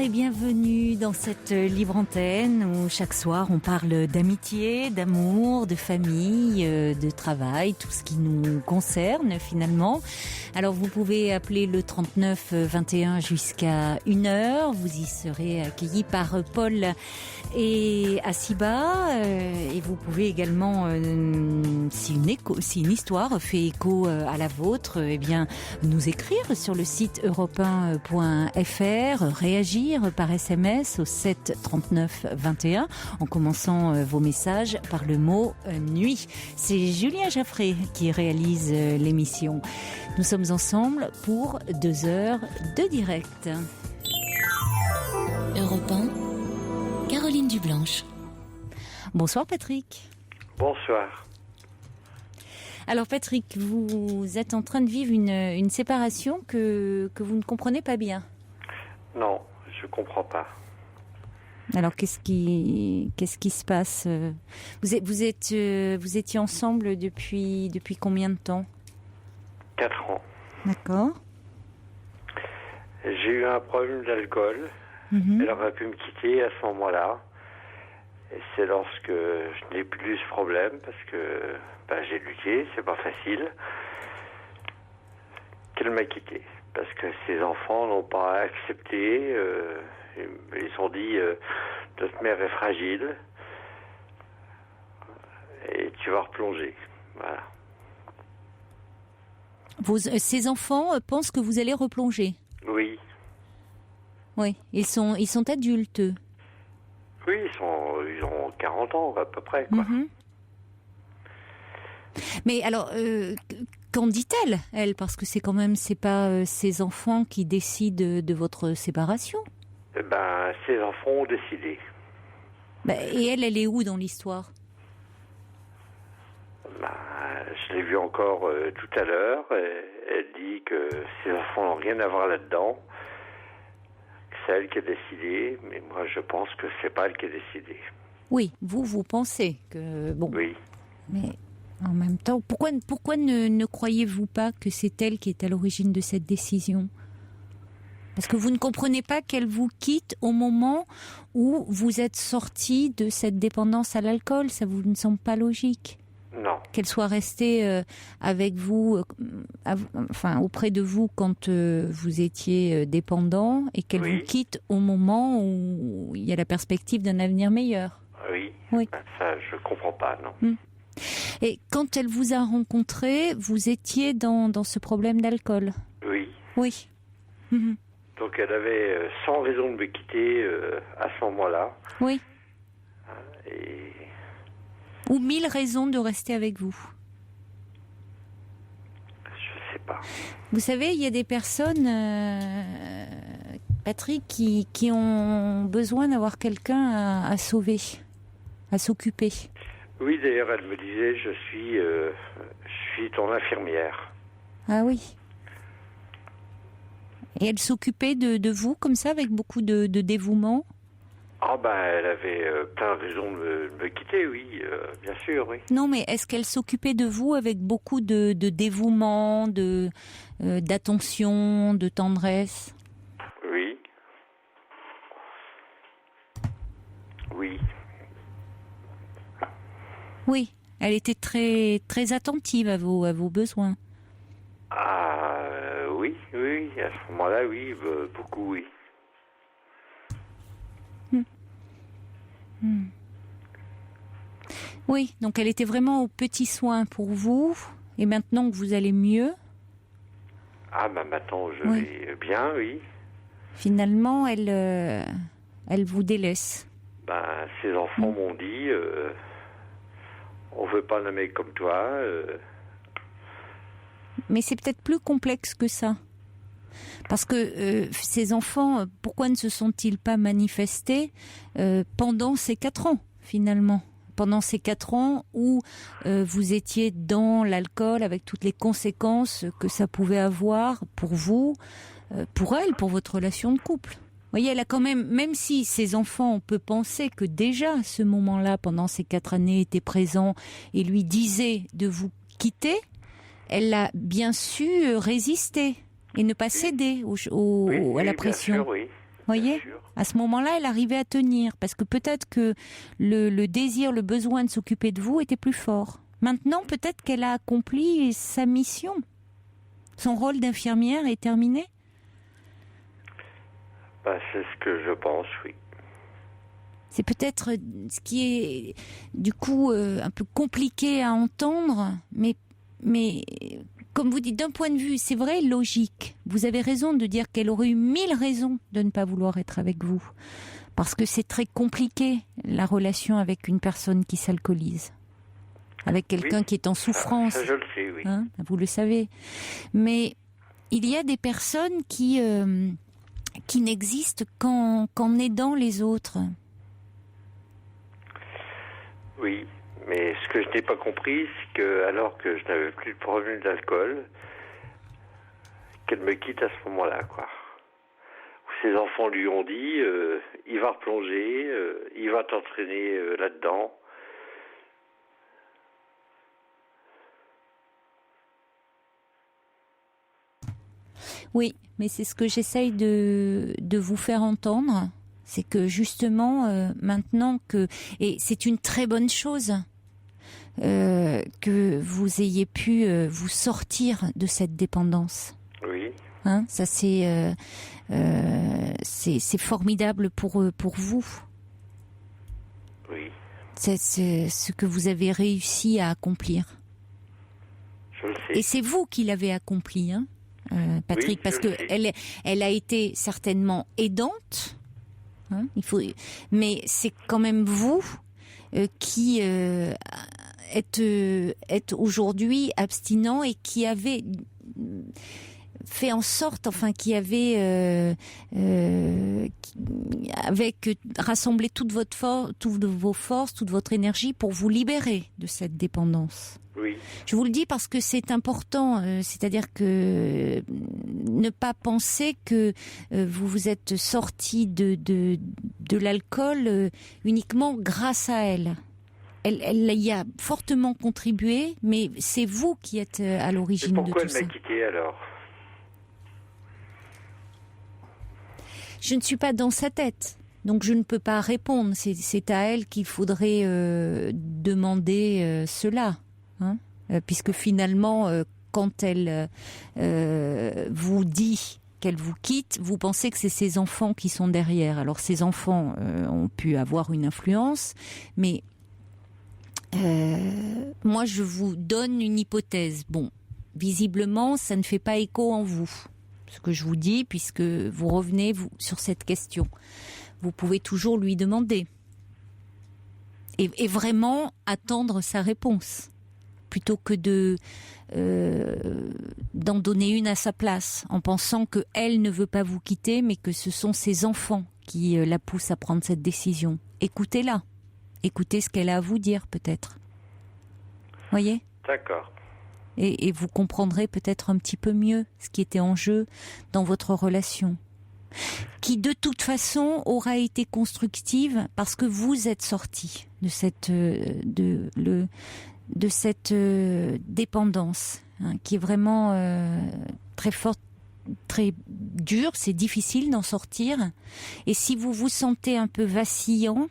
et bienvenue dans cette libre antenne où chaque soir on parle d'amitié, d'amour, de famille, de travail, tout ce qui nous concerne finalement. Alors vous pouvez appeler le 39 21 jusqu'à 1h, vous y serez accueillis par Paul et Asiba, et vous pouvez également, si une histoire fait écho à la vôtre, eh bien nous écrire sur le site europe1.fr, réagir par SMS au 7 39 21 en commençant vos messages par le mot nuit. C'est Julien Jaffré qui réalise l'émission. Nous sommes ensemble pour 2 heures de direct. Europe 1, Caroline Dublanche. Bonsoir Patrick. Bonsoir. Alors Patrick, vous êtes en train de vivre une séparation que vous ne comprenez pas bien. Non, je comprends pas. Alors qu'est-ce qui se passe? Vous étiez ensemble depuis combien de temps? 4 ans. D'accord. J'ai eu un problème d'alcool. Elle aurait pu me quitter à ce moment-là. Et c'est lorsque je n'ai plus eu ce problème, parce que j'ai lutté, c'est pas facile, qu'elle m'a quitté. Parce que ses enfants n'ont pas accepté. Ils ont dit notre mère est fragile et tu vas replonger. Voilà. Ces enfants pensent que vous allez replonger. Oui. Oui, ils sont adultes. Oui, ils ont 40 ans à peu près, quoi. Mais alors, qu'en dit-elle, elle? Parce que c'est pas ses enfants qui décident de votre séparation. Ses enfants ont décidé. Et elle est où dans l'histoire? Je l'ai vue encore tout à l'heure. Elle dit que ses enfants n'ont rien à voir là-dedans. C'est elle qui a décidé, mais moi je pense que c'est pas elle qui a décidé. Oui, vous pensez que bon. Oui. Mais en même temps, pourquoi ne croyez-vous pas que c'est elle qui est à l'origine de cette décision? Parce que vous ne comprenez pas qu'elle vous quitte au moment où vous êtes sorti de cette dépendance à l'alcool. Ça vous ne semble pas logique? Non. Qu'elle soit restée avec vous, auprès de vous quand vous étiez dépendant, et qu'elle vous quitte au moment où il y a la perspective d'un avenir meilleur. Oui. Ça, je comprends pas, non. Et quand elle vous a rencontré, vous étiez dans ce problème d'alcool? Oui. Oui. Donc elle avait 100 raisons de me quitter à ce moment-là. Oui. Et... Ou 1000 raisons de rester avec vous? Je sais pas. Vous savez, il y a des personnes, Patrick, qui ont besoin d'avoir quelqu'un à sauver, à s'occuper. Oui, d'ailleurs, elle me disait, je suis ton infirmière. Ah oui. Et elle s'occupait de vous comme ça, avec beaucoup de dévouement? Elle avait plein de raisons de me quitter, oui, bien sûr, oui. Non, mais est-ce qu'elle s'occupait de vous avec beaucoup de dévouement, d'attention, de tendresse? Oui. Oui. Oui, elle était très très attentive à vos besoins. Oui, à ce moment-là, oui, beaucoup, oui. Oui, donc elle était vraiment aux petits soins pour vous, et maintenant que vous allez mieux... Maintenant je vais bien, oui. Finalement, elle vous délaisse. Ses enfants m'ont dit, on veut pas un mec comme toi. Mais c'est peut-être plus complexe que ça. Parce que ces enfants, pourquoi ne se sont-ils pas manifestés pendant ces 4 ans, finalement? Pendant ces 4 ans où vous étiez dans l'alcool, avec toutes les conséquences que ça pouvait avoir pour vous, pour elle, pour votre relation de couple. Vous voyez, elle a quand même si ces enfants, on peut penser que déjà à ce moment-là, pendant ces 4 années, étaient présents et lui disaient de vous quitter, elle a bien su résister et ne pas céder à la pression. Bien sûr, oui. Voyez, à ce moment-là, elle arrivait à tenir, parce que peut-être que le désir, le besoin de s'occuper de vous était plus fort. Maintenant, peut-être qu'elle a accompli sa mission. Son rôle d'infirmière est terminé. C'est ce que je pense, oui. C'est peut-être ce qui est, du coup, un peu compliqué à entendre, mais comme vous dites, d'un point de vue, c'est vrai, logique. Vous avez raison de dire qu'elle aurait eu 1000 raisons de ne pas vouloir être avec vous. Parce que c'est très compliqué, la relation avec une personne qui s'alcoolise. Avec quelqu'un qui est en souffrance. Ça, je le sais, oui. Hein, vous le savez. Mais il y a des personnes qui n'existent qu'en aidant les autres. Oui, mais ce que je n'ai pas compris, c'est que alors que je n'avais plus de problème d'alcool, qu'elle me quitte à ce moment-là, quoi. Ses enfants lui ont dit, il va replonger, il va t'entraîner là-dedans. Oui, mais c'est ce que j'essaye de vous faire entendre. C'est que justement, maintenant que... Et c'est une très bonne chose que vous ayez pu vous sortir de cette dépendance. Oui. Hein, ça c'est formidable pour vous. Oui. C'est ce que vous avez réussi à accomplir. Je le sais. Et c'est vous qui l'avez accompli, hein, Patrick, oui, parce que elle a été certainement aidante. Hein, mais c'est quand même vous qui êtes aujourd'hui abstinent et qui avez fait en sorte, qui avait rassemblé toutes vos forces, toute votre énergie pour vous libérer de cette dépendance. Oui. Je vous le dis parce que c'est important, c'est-à-dire que ne pas penser que vous vous êtes sorti de l'alcool uniquement grâce à elle. Elle y a fortement contribué, mais c'est vous qui êtes à l'origine de tout ça. Pourquoi elle m'a quitté alors ? Je ne suis pas dans sa tête, donc je ne peux pas répondre. C'est à elle qu'il faudrait demander cela. Hein, puisque finalement, quand elle vous dit qu'elle vous quitte, vous pensez que c'est ses enfants qui sont derrière. Alors ces enfants ont pu avoir une influence, mais moi je vous donne une hypothèse. Bon, visiblement ça ne fait pas écho en vous, ce que je vous dis, puisque vous revenez sur cette question. Vous pouvez toujours lui demander et vraiment attendre sa réponse, plutôt que d'en donner une à sa place, en pensant que elle ne veut pas vous quitter, mais que ce sont ses enfants qui la poussent à prendre cette décision. Écoutez-la. Écoutez ce qu'elle a à vous dire, peut-être. Voyez ? D'accord. Et vous comprendrez peut-être un petit peu mieux ce qui était en jeu dans votre relation, qui de toute façon aura été constructive parce que vous êtes sortis de cette dépendance, hein, qui est vraiment très forte, très dure. C'est difficile d'en sortir. Et si vous vous sentez un peu vacillant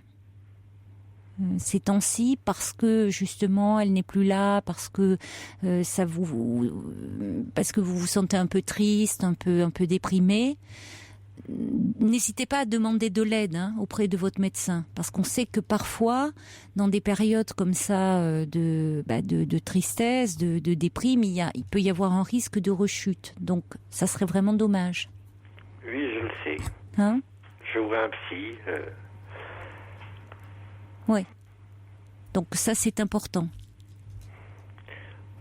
ces temps-ci, parce que justement elle n'est plus là, parce que vous vous sentez un peu triste, un peu déprimé, n'hésitez pas à demander de l'aide auprès de votre médecin, parce qu'on sait que parfois, dans des périodes comme ça de tristesse, de déprime, il peut y avoir un risque de rechute. Donc, ça serait vraiment dommage. Oui, je le sais. Hein ? Je vois un psy. Oui. Donc ça, c'est important.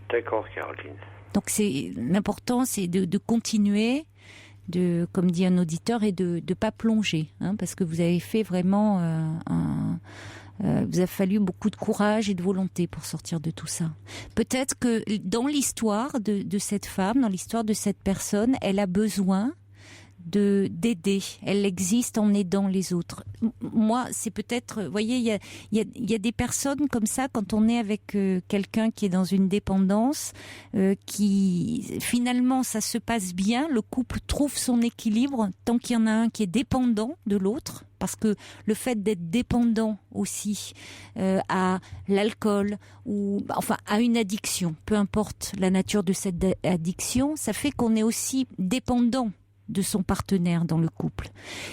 D'accord, Caroline. Donc l'important, c'est de continuer, comme dit un auditeur, et de ne pas plonger, parce que vous avez fait vraiment vous a fallu beaucoup de courage et de volonté pour sortir de tout ça. Peut-être que dans l'histoire de cette femme, dans l'histoire de cette personne, elle a besoin d'aider. Elle existe en aidant les autres. Moi, c'est peut-être, vous voyez, il y a des personnes comme ça, quand on est avec quelqu'un qui est dans une dépendance, qui finalement ça se passe bien, le couple trouve son équilibre tant qu'il y en a un qui est dépendant de l'autre, parce que le fait d'être dépendant aussi à l'alcool ou enfin à une addiction, peu importe la nature de cette addiction, ça fait qu'on est aussi dépendant de son partenaire dans le couple.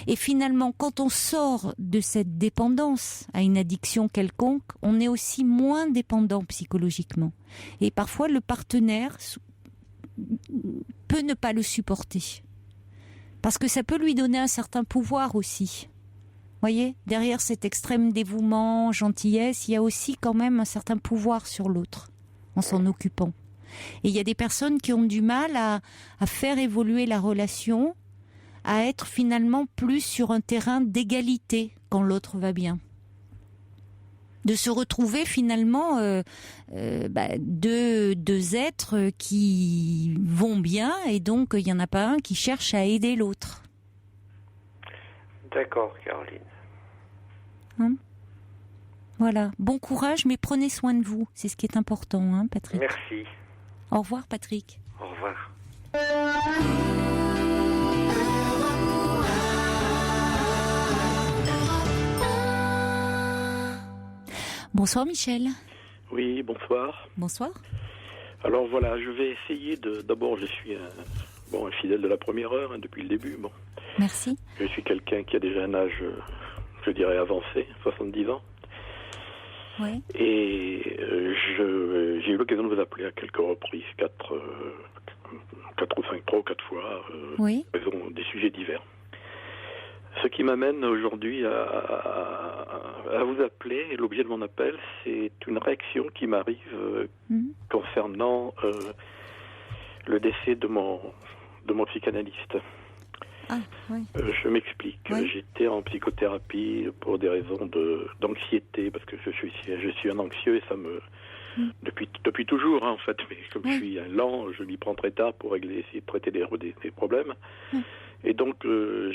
Et finalement, quand on sort de cette dépendance à une addiction quelconque, on est aussi moins dépendant psychologiquement. Et parfois, le partenaire peut ne pas le supporter. Parce que ça peut lui donner un certain pouvoir aussi. Vous voyez, derrière cet extrême dévouement, gentillesse, il y a aussi quand même un certain pouvoir sur l'autre, en s'en occupant. Et il y a des personnes qui ont du mal à faire évoluer la relation, à être finalement plus sur un terrain d'égalité quand l'autre va bien. De se retrouver finalement deux êtres qui vont bien et donc il n'y en a pas un qui cherche à aider l'autre. D'accord, Caroline. Voilà. Bon courage, mais prenez soin de vous. C'est ce qui est important, hein, Patrick. Merci. Au revoir, Patrick. Au revoir. Bonsoir, Michel. Oui, bonsoir. Bonsoir. Alors voilà, je vais essayer de... D'abord, je suis un fidèle de la première heure, hein, depuis le début. Bon. Merci. Je suis quelqu'un qui a déjà un âge, je dirais, avancé, 70 ans. Oui. Et j'ai eu l'occasion de vous appeler à quelques reprises, 3 ou 4 fois, Oui. raison des sujets divers. Ce qui m'amène aujourd'hui à vous appeler, l'objet de mon appel, c'est une réaction qui m'arrive concernant le décès de mon psychanalyste. Ah, oui. Je m'explique. Oui. J'étais en psychothérapie pour des raisons d'anxiété, parce que je suis un anxieux et ça me... Depuis toujours, hein, en fait, mais comme je suis un lent, je m'y prends très tard pour essayer de traiter des problèmes. Et donc,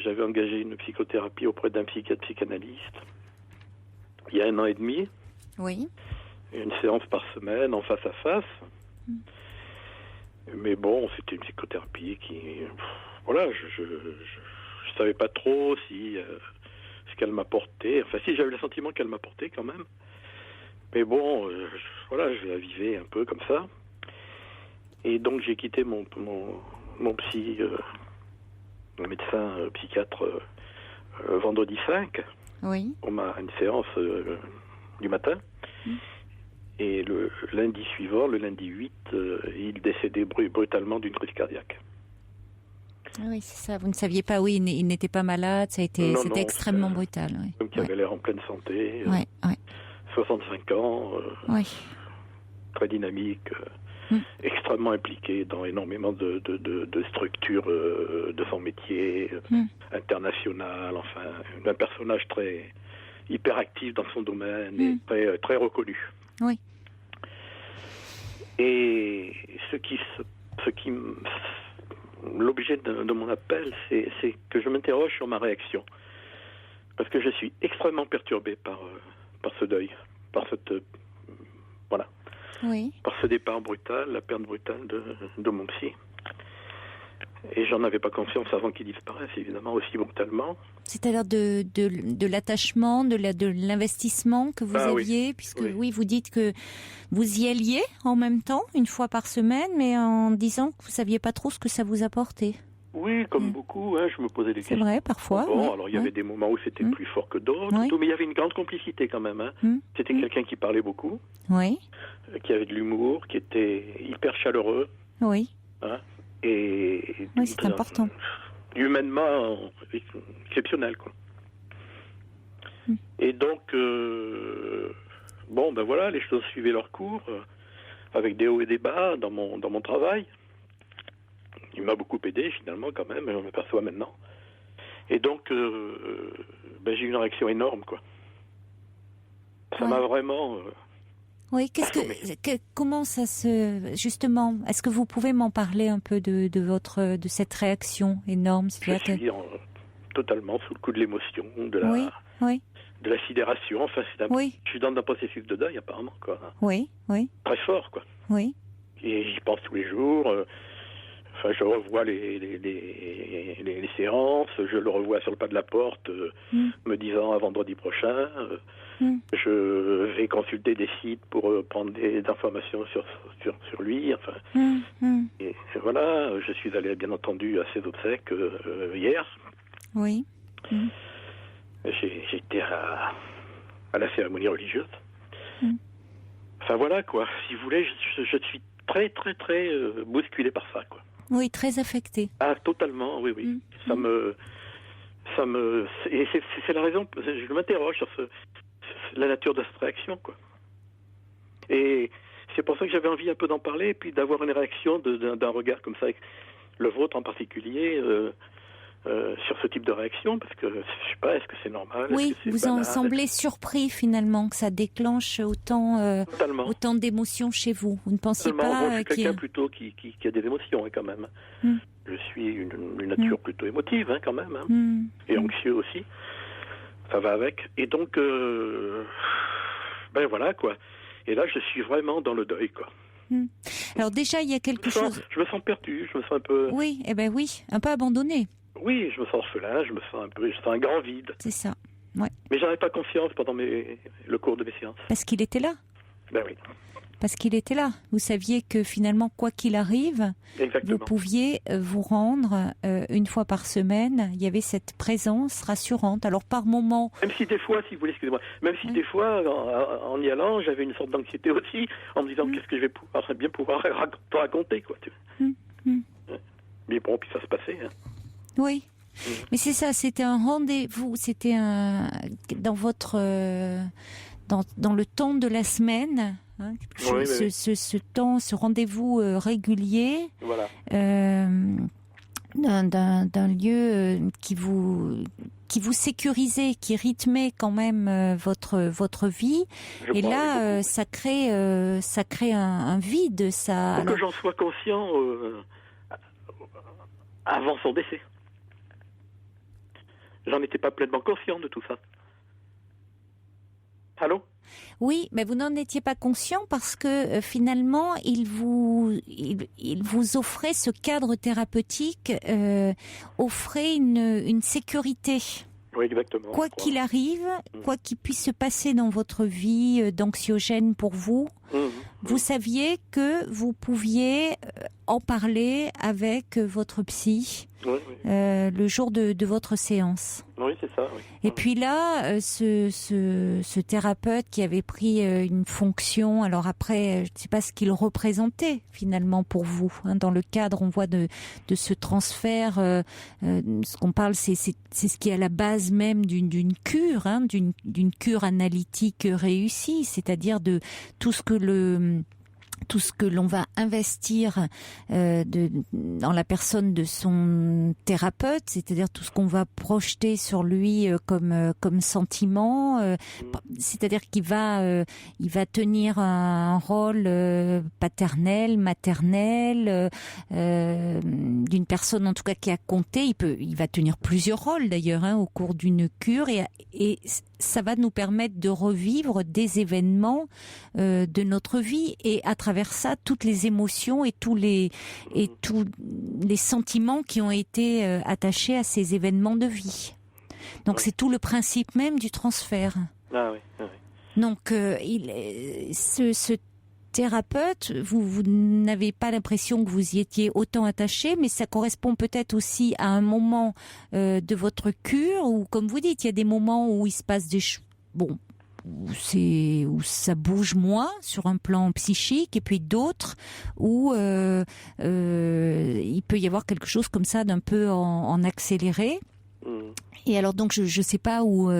j'avais engagé une psychothérapie auprès d'un psychiatre psychanalyste il y a 1 an et demi. Oui. Une séance par semaine, en face à face. Mais bon, c'était une psychothérapie qui... Voilà, je savais pas trop si ce qu'elle m'apportait. Enfin, si, j'avais le sentiment qu'elle m'apportait quand même. Mais bon, je la vivais un peu comme ça. Et donc, j'ai quitté mon psy, mon médecin psychiatre, vendredi 5. Oui. On m'a une séance du matin. Et le lundi suivant, le lundi 8, il décédait brutalement d'une crise cardiaque. Oui, c'est ça. Vous ne saviez pas, oui, il n'était pas malade, c'était extrêmement brutal. Oui. Comme qui avait l'air en pleine santé, 65 ans, très dynamique, extrêmement impliqué dans énormément de structures de son métier, international, enfin, un personnage très hyperactif dans son domaine et très, très reconnu. Oui. Et l'objet de mon appel, c'est que je m'interroge sur ma réaction. Parce que je suis extrêmement perturbé par ce deuil, par par ce départ brutal, la perte brutale de mon psy. Et j'en avais pas conscience avant qu'il disparaisse, évidemment, aussi brutalement. C'est-à-dire de l'attachement, de l'investissement que vous aviez, puisque vous dites que vous y alliez en même temps, une fois par semaine, mais en disant que vous saviez pas trop ce que ça vous apportait. Oui, comme beaucoup, hein, je me posais des questions. C'est vrai, parfois. Bon, alors il y avait des moments où c'était plus fort que d'autres, mais il y avait une grande complicité quand même. Hein. C'était quelqu'un qui parlait beaucoup, qui avait de l'humour, qui était hyper chaleureux. Oui. Hein, oui, c'est important. Humainement exceptionnel, quoi. Et donc, les choses suivaient leur cours, avec des hauts et des bas dans mon travail. Il m'a beaucoup aidé, finalement, quand même, je m'aperçois maintenant. Et donc, j'ai eu une réaction énorme, quoi. Ça m'a vraiment Oui, comment ça justement, est-ce que vous pouvez m'en parler un peu de cette réaction énorme? Je suis totalement sous le coup de l'émotion, de la sidération. Enfin, je suis dans un processus de deuil apparemment, quoi. Oui. Très fort, quoi. Oui. Et j'y pense tous les jours. Enfin, je revois les séances, je le revois sur le pas de la porte, me disant à vendredi prochain. Je vais consulter des sites pour prendre des informations sur lui. Enfin, et voilà, je suis allé bien entendu à ses obsèques hier. Oui. J'ai été à la cérémonie religieuse. Enfin voilà quoi. Si vous voulez, je suis très très très bousculé par ça, quoi. Oui, très affecté. Ah, totalement, oui. Et c'est la raison, je m'interroge sur la nature de cette réaction, quoi. Et c'est pour ça que j'avais envie un peu d'en parler, et puis d'avoir une réaction d'un regard comme ça, le vôtre en particulier, sur ce type de réaction, parce que, je sais pas, est-ce que c'est normal? Oui, vous en semblez surpris finalement que ça déclenche autant d'émotions chez vous. Vous ne pensiez pas je suis quelqu'un plutôt qui a des émotions, quand même. Je suis une nature plutôt émotive, quand même, et anxieux aussi. Ça va avec. Et donc, voilà, quoi. Et là, je suis vraiment dans le deuil, quoi. Alors déjà, il y a quelque chose... Je me sens perdu, je me sens un peu... Oui, un peu abandonné. Oui, je me sens orphelin, je sens un grand vide. C'est ça, ouais. Mais j'en ai pas conscience pendant le cours de mes séances. Parce qu'il était là. Ben oui. Parce qu'il était là. Vous saviez que finalement, quoi qu'il arrive, exactement, vous pouviez vous rendre une fois par semaine. Il y avait cette présence rassurante. Alors par moment... Même si des fois, si vous voulez, excusez-moi, des fois, en y allant, j'avais une sorte d'anxiété aussi, en me disant qu'est-ce que je vais pouvoir raconter, quoi. Mais bon, puis ça se passait, Oui, mais c'est ça, c'était un rendez-vous, c'était dans votre dans le temps de la semaine, ce rendez-vous régulier, voilà, d'un lieu qui vous sécurisait, qui rythmait quand même votre vie. Et là, ça crée un vide. Ça. Pour que j'en sois conscient avant son décès. J'en étais pas pleinement conscient de tout ça. Allô? Oui, mais vous n'en étiez pas conscient parce que finalement, il vous offrait ce cadre thérapeutique, offrait une sécurité. Oui, exactement. Quoi qu'il arrive, quoi qu'il puisse se passer dans votre vie d'anxiogène pour vous, vous saviez que vous pouviez en parler avec votre psy le jour de votre séance. Oui, c'est ça. Oui. Et puis là, ce thérapeute qui avait pris une fonction, alors après, je ne sais pas ce qu'il représentait finalement pour vous. Dans le cadre, on voit de ce transfert, ce qu'on parle, c'est ce qui est à la base même d'une cure, d'une cure analytique réussie, c'est-à-dire de tout ce que l'on va investir dans la personne de son thérapeute, c'est-à-dire tout ce qu'on va projeter sur lui comme sentiment, c'est-à-dire qu'il va tenir un rôle paternel, maternel, d'une personne en tout cas qui a compté. Il va tenir plusieurs rôles d'ailleurs au cours d'une cure et ça va nous permettre de revivre des événements de notre vie et à travers ça toutes les émotions et tous les sentiments qui ont été attachés à ces événements de vie. Donc c'est tout le principe même du transfert. Ah oui. Donc ce thérapeute, vous n'avez pas l'impression que vous y étiez autant attaché, mais ça correspond peut-être aussi à un moment de votre cure où, comme vous dites, il y a des moments où il se passe des choses, où ça bouge moins sur un plan psychique, et puis d'autres où il peut y avoir quelque chose comme ça d'un peu en accéléré. Et alors donc je sais pas où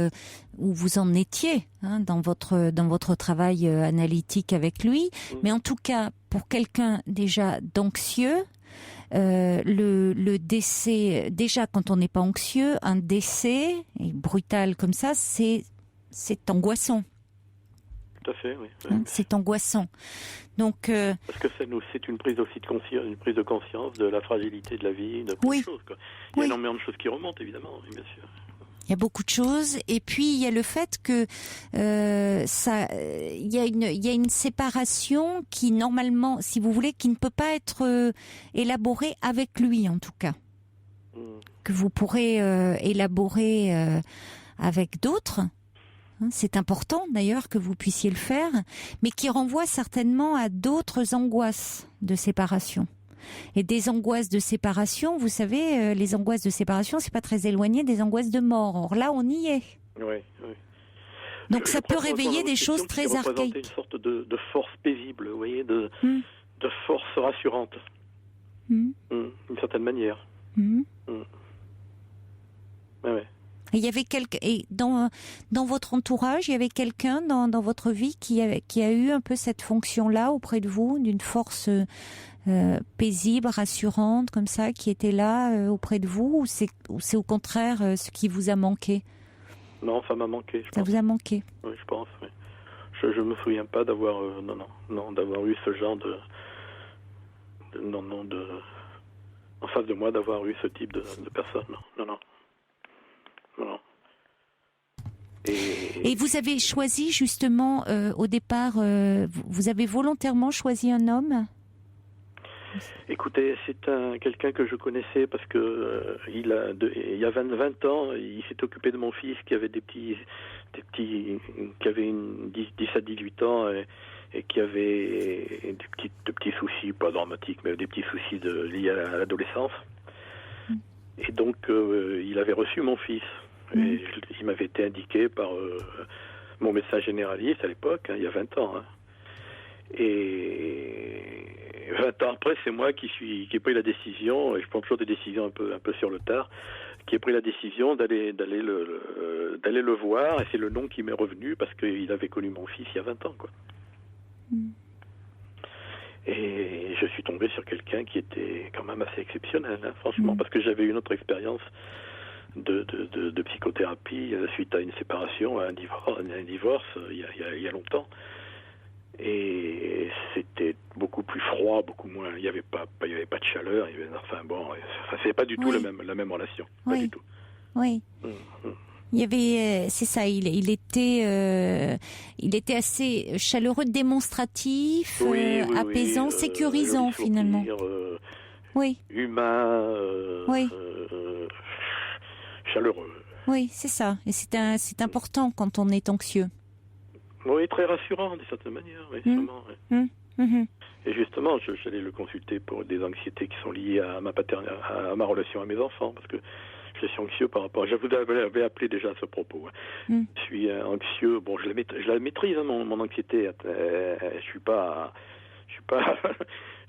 vous en étiez dans votre travail analytique avec lui, mais en tout cas pour quelqu'un déjà d'anxieux, le décès, déjà quand on n'est pas anxieux, un décès brutal comme ça, c'est angoissant. tout à fait, oui. Hein, c'est angoissant. Donc, parce que c'est une prise aussi de conscience, une prise de conscience de la fragilité de la vie, de plein de choses, quoi. Il y a énormément de choses qui remontent, évidemment, oui, bien sûr. Il y a beaucoup de choses, et puis il y a le fait que il y a une séparation qui normalement, si vous voulez, qui ne peut pas être élaborée avec lui en tout cas, que vous pourrez élaborer avec d'autres. C'est important d'ailleurs que vous puissiez le faire, mais qui renvoie certainement à d'autres angoisses de séparation. Et des angoisses de séparation, vous savez, les angoisses de séparation, c'est pas très éloigné des angoisses de mort. Or là, on y est. Oui. Donc ça peut réveiller des choses très archaïques. Une sorte de force paisible, vous voyez, de force rassurante, d'une certaine manière. Ouais. Et il y avait et dans votre entourage, il y avait quelqu'un dans votre vie qui a eu un peu cette fonction-là auprès de vous, d'une force paisible, rassurante, comme ça, qui était là auprès de vous, ou c'est au contraire ce qui vous a manqué? Non, ça m'a manqué. Ça vous a manqué? Oui, je pense. Oui. Je me souviens pas d'avoir d'avoir eu ce genre de en face de moi, d'avoir eu ce type de personne. Non. Et vous avez choisi justement au départ, vous avez volontairement choisi un homme? Écoutez, c'est quelqu'un que je connaissais parce que il y a 20 ans, il s'est occupé de mon fils qui avait qui avait 10 à 18 ans et qui avait de petits soucis, pas dramatiques, mais des petits soucis liés à l'adolescence. Et donc, il avait reçu mon fils. Et il m'avait été indiqué par mon médecin généraliste à l'époque, il y a 20 ans. Et 20 ans après, c'est moi qui ai pris la décision, et je prends toujours des décisions un peu sur le tard, qui ai pris la décision d'aller le voir, et c'est le nom qui m'est revenu parce qu'il avait connu mon fils il y a 20 ans, quoi. Et je suis tombé sur quelqu'un qui était quand même assez exceptionnel, franchement, parce que j'avais une autre expérience de psychothérapie suite à une séparation, à un divorce il y a longtemps. Et c'était beaucoup plus froid, beaucoup moins. Il y avait pas de chaleur. Ça c'est pas du tout la même relation. Pas du tout. Oui. Il y avait, c'est ça. Il était assez chaleureux, démonstratif, apaisant, sécurisant finalement. Humain. Chaleureux. Oui, c'est ça. Et c'est important quand on est anxieux. Oui, très rassurant d'une certaine manière, justement. Et justement, j'allais le consulter pour des anxiétés qui sont liées à à ma relation à mes enfants, parce que je suis anxieux par rapport. Je vous avais appelé déjà à ce propos. Je suis anxieux. Bon, je la maîtrise, mon anxiété. Je suis pas.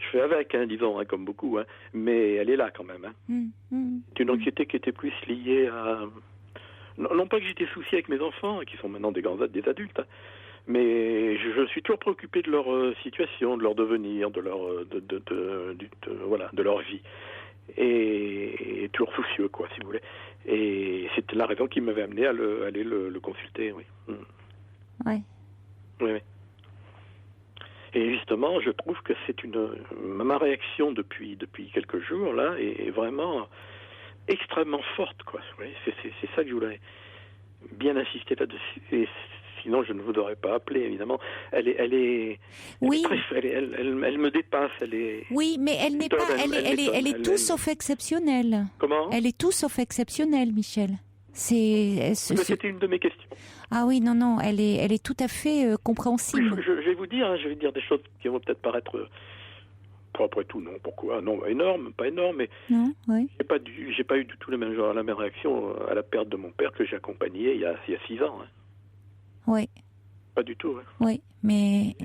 Je fais avec, disons, comme beaucoup, mais elle est là quand même. C'est une anxiété qui était plus liée à... Non pas que j'étais soucié avec mes enfants, qui sont maintenant des adultes, mais je suis toujours préoccupé de leur situation, de leur devenir, de leur vie. Et toujours soucieux, quoi, si vous voulez. Et c'était la raison qui m'avait amené à aller le consulter, oui. Oui. Et justement, je trouve que ma réaction depuis quelques jours là est vraiment extrêmement forte, quoi. C'est ça que je voulais bien insister là-dessus. Et sinon, je ne vous aurais pas appelé, évidemment. Elle me dépasse. Oui, mais elle n'est pas. Elle est tout sauf exceptionnelle. Comment ? Elle est tout sauf exceptionnelle, Michel. C'était une de mes questions. Ah oui, non, elle est tout à fait compréhensible. Oui, je vais vous dire, je vais dire des choses qui vont peut-être paraître, après tout, non, pourquoi ? Non, énorme, pas énorme, mais non, oui. J'ai pas eu du tout la même réaction à la perte de mon père que j'ai accompagné il y a 6 ans. Oui. Pas du tout. Oui, mais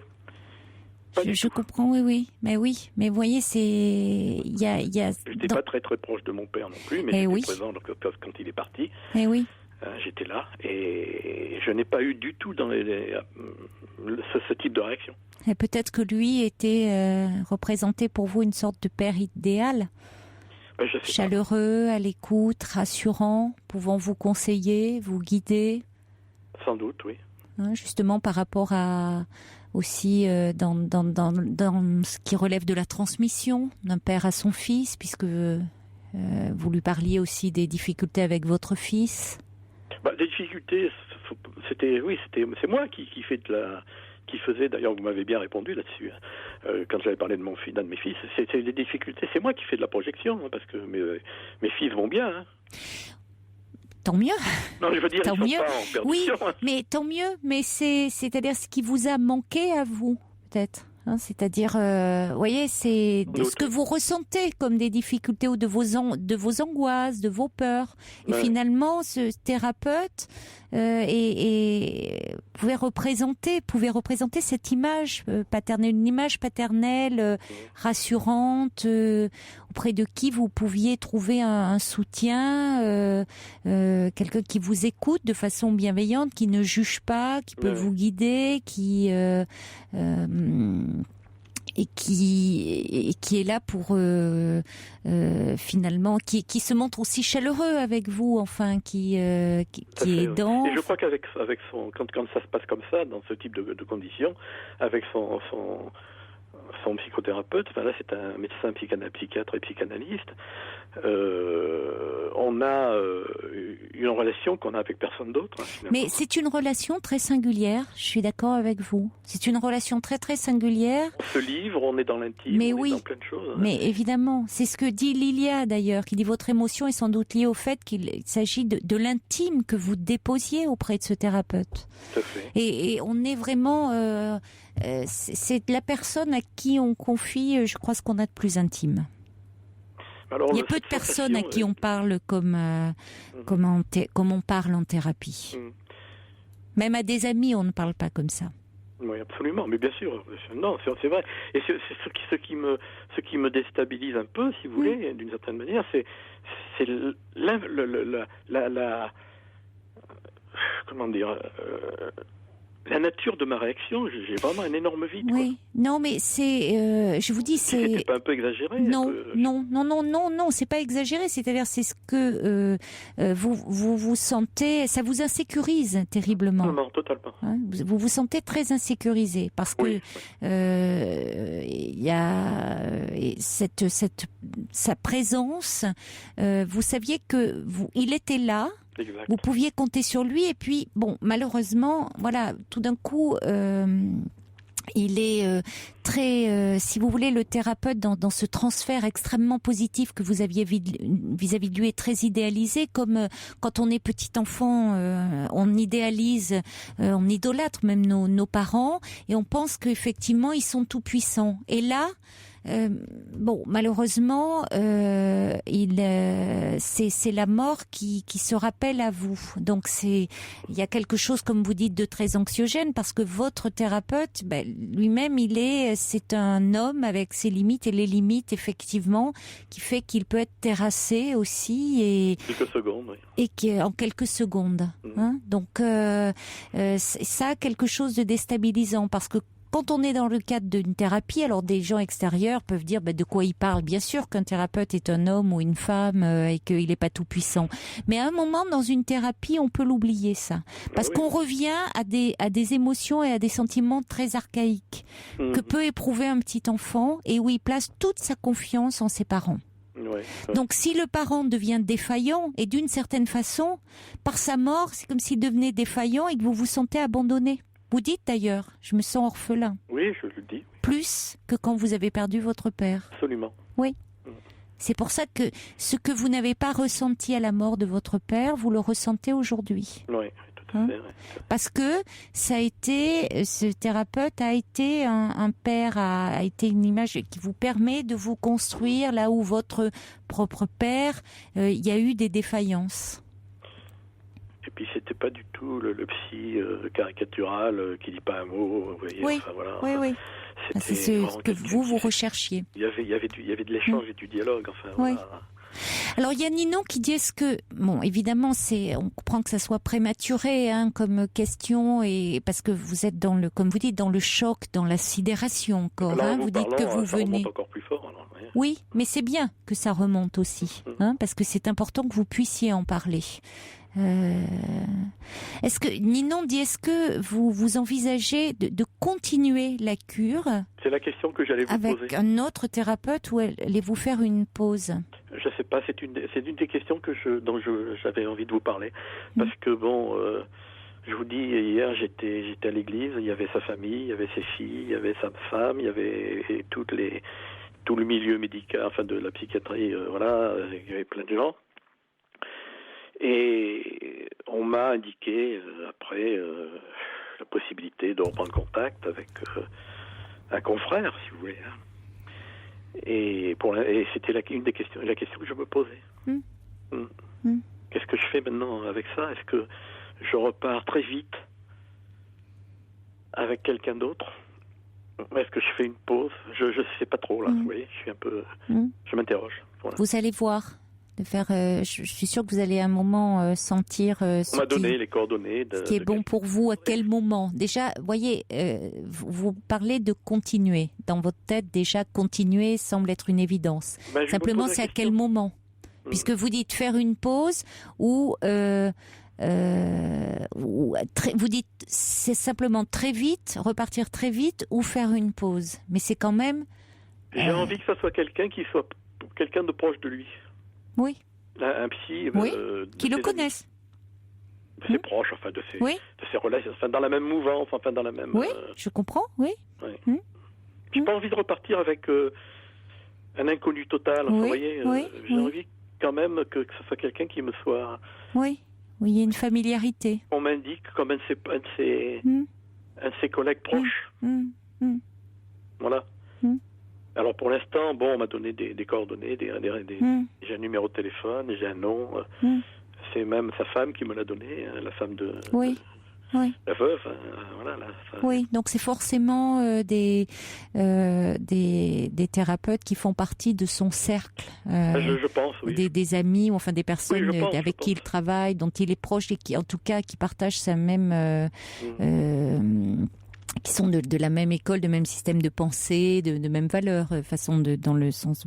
je comprends, oui. Mais vous voyez, J'étais pas très très proche de mon père non plus, mais j'étais présent quand il est parti. Oui. J'étais là et je n'ai pas eu du tout dans ce type de réaction. Et peut-être que lui était représenté pour vous une sorte de père idéal, chaleureux, à l'écoute, rassurant, pouvant vous conseiller, vous guider. Sans doute, oui. hein, justement par rapport à aussi dans ce qui relève de la transmission d'un père à son fils, puisque vous lui parliez aussi des difficultés avec votre fils. Des difficultés, c'est moi qui faisais, d'ailleurs vous m'avez bien répondu là-dessus, quand j'avais parlé de d'un de mes fils, c'est des difficultés, c'est moi qui fais de la projection, hein, parce que mes fils vont bien. Hein. Tant mieux. Non, je veux dire, tant ils mieux. sont pas en perdition. Oui, mais tant mieux. Mais c'est-à-dire ce qui vous a manqué à vous, peut-être. Hein, c'est-à-dire, vous voyez, c'est ce que vous ressentez comme des difficultés ou de vos angoisses, de vos peurs. Et finalement, ce thérapeute pouvait représenter cette image paternelle, une image paternelle rassurante, auprès de qui vous pouviez trouver un soutien, quelqu'un qui vous écoute de façon bienveillante, qui ne juge pas, qui peut vous guider, et qui est là pour finalement qui se montre aussi chaleureux avec vous, enfin qui est aidant. Et je crois qu'avec son quand ça se passe comme ça dans ce type de conditions, avec son psychothérapeute, enfin là c'est un médecin psychiatre et psychanalyste, on a une relation qu'on a avec personne d'autre. Hein, mais c'est une relation très singulière, je suis d'accord avec vous. C'est une relation très très singulière. On se livre, on est dans l'intime, mais on oui, est dans plein de choses. Hein. Mais évidemment, c'est ce que dit Lilia d'ailleurs, qui dit votre émotion est sans doute liée au fait qu'il s'agit de l'intime que vous déposiez auprès de ce thérapeute. Tout à fait. Et on est vraiment... c'est la personne à qui on confie, je crois, ce qu'on a de plus intime. Alors, il y a peu de personnes à qui on parle comme on parle en thérapie. Même à des amis, on ne parle pas comme ça. Oui, absolument, mais bien sûr. Non, c'est vrai. Et c'est ce qui me déstabilise un peu, si vous voulez, d'une certaine manière, c'est la comment dire. La nature de ma réaction, j'ai vraiment un énorme vide. Oui, quoi. Non, mais c'est, je vous dis, c'est. C'était pas un peu exagéré? Non, non, c'est pas exagéré. C'est-à-dire, c'est ce que vous sentez, ça vous insécurise terriblement. Non, totalement. Hein, vous vous sentez très insécurisé parce que il y a sa présence. Vous saviez que il était là. Exact. Vous pouviez compter sur lui et puis bon, malheureusement, voilà, tout d'un coup, il est très, si vous voulez, le thérapeute dans ce transfert extrêmement positif que vous aviez vis-à-vis de lui est très idéalisé, comme quand on est petit enfant, on idéalise, on idolâtre même nos parents et on pense qu'effectivement ils sont tout puissants. Et là. Malheureusement, c'est la mort qui se rappelle à vous. Donc il y a quelque chose, comme vous dites, de très anxiogène parce que votre thérapeute, lui-même, c'est un homme avec ses limites et les limites, effectivement, qui fait qu'il peut être terrassé aussi et quelques secondes, oui. Et en quelques secondes. Hein. Donc ça a quelque chose de déstabilisant parce que quand on est dans le cadre d'une thérapie, alors des gens extérieurs peuvent dire de quoi il parle. Bien sûr qu'un thérapeute est un homme ou une femme et qu'il n'est pas tout puissant. Mais à un moment, dans une thérapie, on peut l'oublier ça. Parce qu'on revient à des émotions et à des sentiments très archaïques que peut éprouver un petit enfant et où il place toute sa confiance en ses parents. Donc si le parent devient défaillant, et d'une certaine façon, par sa mort, c'est comme s'il devenait défaillant et que vous vous sentez abandonné. Vous dites d'ailleurs, je me sens orphelin. Oui, je le dis. Plus que quand vous avez perdu votre père. Absolument. Oui. C'est pour ça que ce que vous n'avez pas ressenti à la mort de votre père, vous le ressentez aujourd'hui. Oui, tout à fait. Parce que ça a été, ce thérapeute a été un père, a été une image qui vous permet de vous construire là où votre propre père, il y a eu des défaillances. Et puis c'était pas du tout le psy caricatural qui dit pas un mot, vous voyez. Oui, enfin, voilà. Oui. C'est ce que vous recherchiez. Il y avait de l'échange et du dialogue, enfin. Oui. Voilà. Alors il y a Ninon qui dit est-ce que évidemment on comprend que ça soit prématuré comme question et parce que vous êtes comme vous dites dans le choc, dans la sidération encore. Là, vous dites que vous ça venez. remonte encore plus fort. Alors, oui, mais c'est bien que ça remonte aussi, parce que c'est important que vous puissiez en parler. Est-ce que Ninon dit, est-ce que vous envisagez de continuer la cure? C'est la question que j'allais vous poser. Avec un autre thérapeute, ou allez-vous faire une pause? Je sais pas, c'est une des questions dont j'avais envie de vous parler. Parce que bon, je vous dis, hier j'étais à l'église, il y avait sa famille, il y avait ses filles, il y avait sa femme, il y avait tout le milieu médical, enfin de la psychiatrie, voilà, il y avait plein de gens. Et on m'a indiqué après la possibilité de reprendre contact avec un confrère, si vous voulez. Et c'était la question que je me posais. Qu'est-ce que je fais maintenant avec ça? Est-ce que je repars très vite avec quelqu'un d'autre? Est-ce que je fais une pause? Je ne sais pas trop là. Vous voyez, je suis un peu, je m'interroge. Voilà. Vous allez voir. De faire, je suis sûre que vous allez à un moment sentir on m'a donné les coordonnées ce qui est bon pour vous, à quel moment. Déjà, voyez, vous parlez de continuer. Dans votre tête, déjà, continuer semble être une évidence. Simplement, c'est à quel moment? Puisque vous dites faire une pause ou vous dites c'est simplement très vite, repartir très vite ou faire une pause. Mais c'est quand même... J'ai envie que ça soit quelqu'un qui soit quelqu'un de proche de lui. Oui. Un psy. Oui. Qui le connaisse. De ses proches, enfin de ses relations, enfin dans la même mouvance, enfin dans la même. Oui, je comprends. Oui. J'ai pas envie de repartir avec un inconnu total. Vous voyez. J'ai envie quand même que ce soit quelqu'un qui me soit. Oui. Oui, il y a une familiarité. On m'indique comme un de ses collègues proches. Voilà. Alors pour l'instant, bon, on m'a donné des coordonnées, j'ai un numéro de téléphone, j'ai un nom. C'est même sa femme qui me l'a donné, la femme de la veuve. Voilà. Oui, donc c'est forcément des thérapeutes qui font partie de son cercle. Je pense, oui. Des amis, ou enfin des personnes avec qui il travaille, dont il est proche et qui, en tout cas, qui partagent sa même... qui sont de la même école, de même système de pensée, de même valeur, dans le sens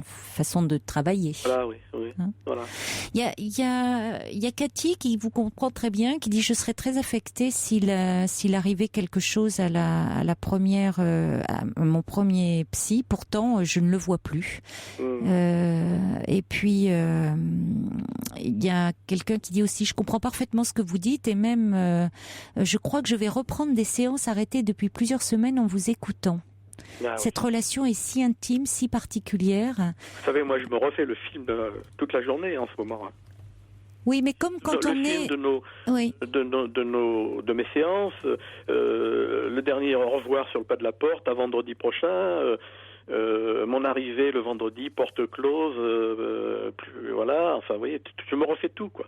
façon de travailler. Voilà, oui. Voilà. Il y a Cathy qui vous comprend très bien, qui dit: je serais très affectée s'il arrivait quelque chose à la première, à mon premier psy. Pourtant, je ne le vois plus. Et puis il y a quelqu'un qui dit aussi: je comprends parfaitement ce que vous dites, et même je crois que je vais reprendre des séances arrêtées depuis plusieurs semaines en vous écoutant. Cette relation est si intime, si particulière. Vous savez, moi, je me refais le film toute la journée en ce moment. Oui, mais comme quand on est... de mes séances, le dernier au revoir sur le pas de la porte à vendredi prochain, mon arrivée le vendredi, porte close, voilà, enfin, vous voyez, je me refais tout, quoi.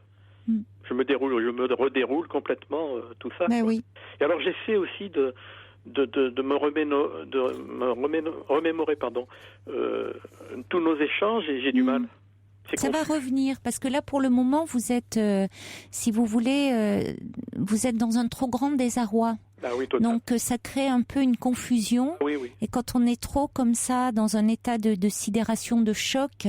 Je me redéroule complètement tout ça. Oui. Et alors, j'essaie aussi de me remémorer tous nos échanges, et j'ai du mal. Ça va revenir, parce que là, pour le moment, vous êtes, si vous voulez, vous êtes dans un trop grand désarroi. Ah oui, total. Donc ça crée un peu une confusion. Oui. Et quand on est trop comme ça, dans un état de sidération, de choc,